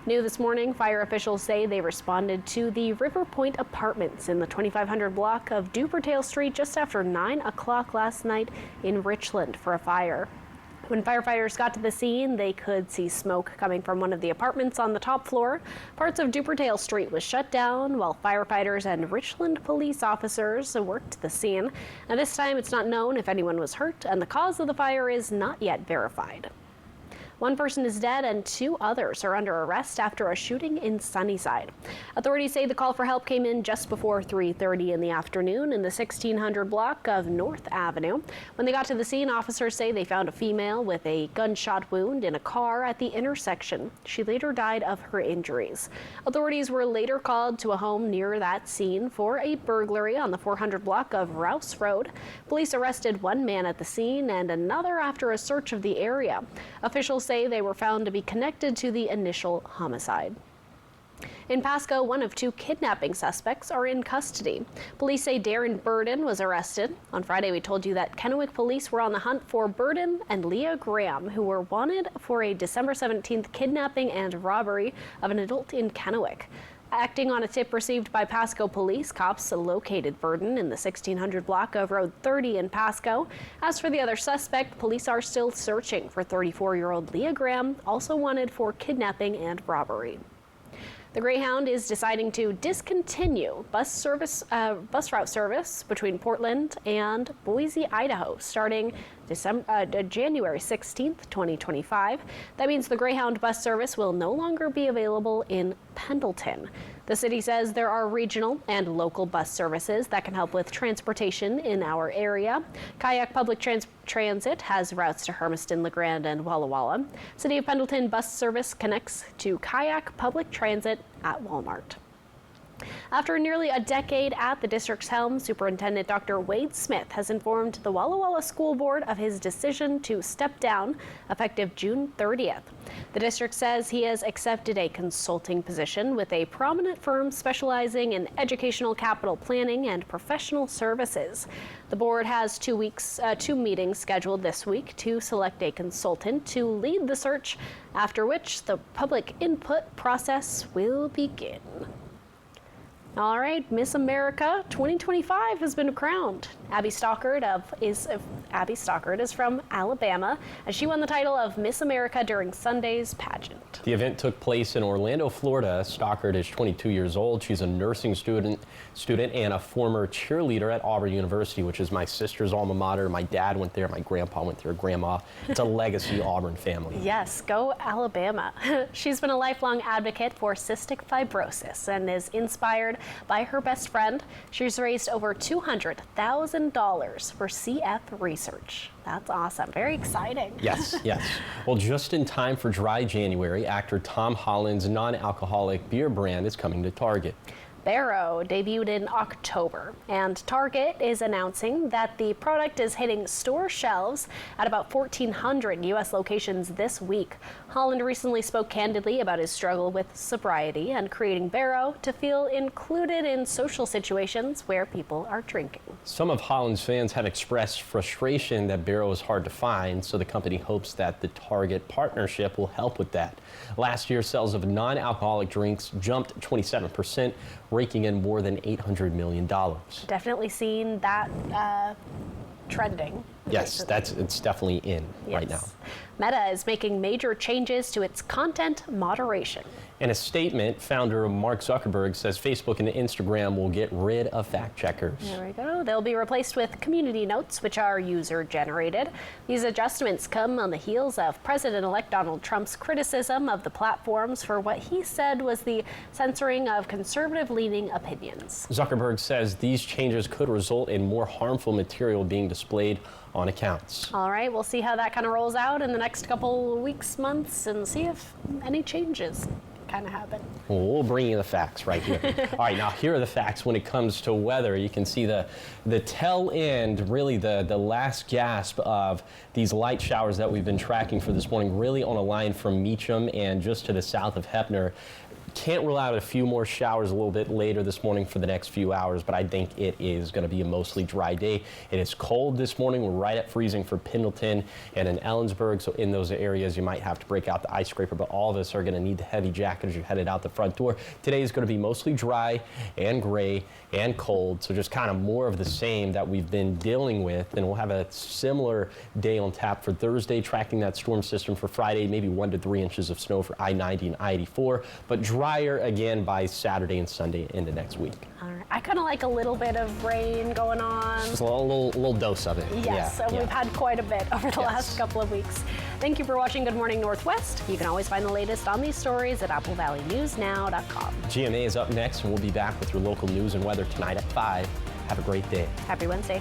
[SPEAKER 3] New this morning, fire officials say they responded to the River Point Apartments in the 2500 block of Dupertale Street just after 9 o'clock last night in Richland for a fire. When firefighters got to the scene, they could see smoke coming from one of the apartments on the top floor. Parts of Dupertale Street was shut down while firefighters and Richland police officers worked the scene. And this time it's not known if anyone was hurt, and the cause of the fire is not yet verified. One person is dead and 2 others are under arrest after a shooting in Sunnyside. Authorities say the call for help came in just before 3:30 in the afternoon in the 1600 block of North Avenue. When they got to the scene, officers say they found a female with a gunshot wound in a car at the intersection. She later died of her injuries. Authorities were later called to a home near that scene for a burglary on the 400 block of Rouse Road. Police arrested 1 man at the scene and another after a search of the area. Officials say they were found to be connected to the initial homicide. In Pasco, one of 2 kidnapping suspects are in custody. Police say Darren Burden was arrested. On Friday, we told you that Kennewick police were on the hunt for Burden and Leah Graham, who were wanted for a December 17th kidnapping and robbery of an adult in Kennewick. Acting on a tip received by Pasco police, cops located Burden in the 1600 block of Road 30 in Pasco. As for the other suspect, police are still searching for 34-year-old Leah Graham, also wanted for kidnapping and robbery. The Greyhound is deciding to discontinue bus route service between Portland and Boise, Idaho, starting January 16th, 2025. That means the Greyhound bus service will no longer be available in Pendleton. The city says there are regional and local bus services that can help with transportation in our area. Kayak Public Transit has routes to Hermiston, LeGrand, and Walla Walla. City of Pendleton bus service connects to Kayak Public Transit at Walmart. After nearly a decade at the district's helm, Superintendent Dr. Wade Smith has informed the Walla Walla School Board of his decision to step down effective June 30th. The district says he has accepted a consulting position with a prominent firm specializing in educational capital planning and professional services. The board has 2 meetings scheduled this week to select a consultant to lead the search, after which the public input process will begin. All right, Miss America 2025 has been crowned. Abby Stockard is from Alabama, and she won the title of Miss America during Sunday's pageant.
[SPEAKER 2] The event took place in Orlando, Florida. Stockard is 22 years old. She's a nursing student and a former cheerleader at Auburn University, which is my sister's alma mater. My dad went there. My grandpa went there. Grandma. It's a legacy Auburn family.
[SPEAKER 3] Yes, go Alabama. She's been a lifelong advocate for cystic fibrosis and is inspired by her best friend. She's raised over $200,000 for CF research. That's awesome. Very exciting.
[SPEAKER 2] Yes, yes. Well, just in time for dry January, actor Tom Holland's non-alcoholic beer brand is coming to Target.
[SPEAKER 3] Barrow debuted in October, and Target is announcing that the product is hitting store shelves at about 1,400 U.S. locations this week. Holland recently spoke candidly about his struggle with sobriety and creating Barrow to feel included in social situations where people are drinking.
[SPEAKER 2] Some of Holland's fans have expressed frustration that Barrow is hard to find, so the company hopes that the Target partnership will help with that. Last year, sales of non-alcoholic drinks jumped 27%, raking in more than $800 million.
[SPEAKER 3] Definitely seen that trending.
[SPEAKER 2] Yes, it's definitely in right now.
[SPEAKER 3] Meta is making major changes to its content moderation.
[SPEAKER 2] In a statement, founder Mark Zuckerberg says Facebook and Instagram will get rid of fact checkers.
[SPEAKER 3] There we go. They'll be replaced with community notes, which are user-generated. These adjustments come on the heels of President-elect Donald Trump's criticism of the platforms for what he said was the censoring of conservative-leaning opinions.
[SPEAKER 2] Zuckerberg says these changes could result in more harmful material being displayed on accounts.
[SPEAKER 3] All right, we'll see how that kind of rolls out in the next couple weeks, months, and see if any changes kind of happen.
[SPEAKER 2] Well, we'll bring you the facts right here. All right, now here are the facts when it comes to weather. You can see the tail end, really the last gasp of these light showers that we've been tracking for this morning, really on a line from Meacham and just to the south of Heppner. Can't rule out a few more showers a little bit later this morning for the next few hours, but I think it is going to be a mostly dry day. It is cold this morning. We're right at freezing for Pendleton and in Ellensburg, so in those areas you might have to break out the ice scraper, but all of us are going to need the heavy jacket as you're headed out the front door. Today is going to be mostly dry and gray and cold, so just kind of more of the same that we've been dealing with, and we'll have a similar day on tap for Thursday, tracking that storm system for Friday, maybe 1 to 3 inches of snow for I-90 and I-84, but drier again by Saturday and Sunday into next week.
[SPEAKER 3] All right. I kind of like a little bit of rain going on.
[SPEAKER 2] Just a little dose of it.
[SPEAKER 3] Yes,
[SPEAKER 2] yeah,
[SPEAKER 3] we've had quite a bit over the last couple of weeks. Thank you for watching Good Morning Northwest. You can always find the latest on these stories at AppleValleyNewsNow.com.
[SPEAKER 2] GMA is up next, and we'll be back with your local news and weather tonight at 5. Have a great day.
[SPEAKER 3] Happy Wednesday.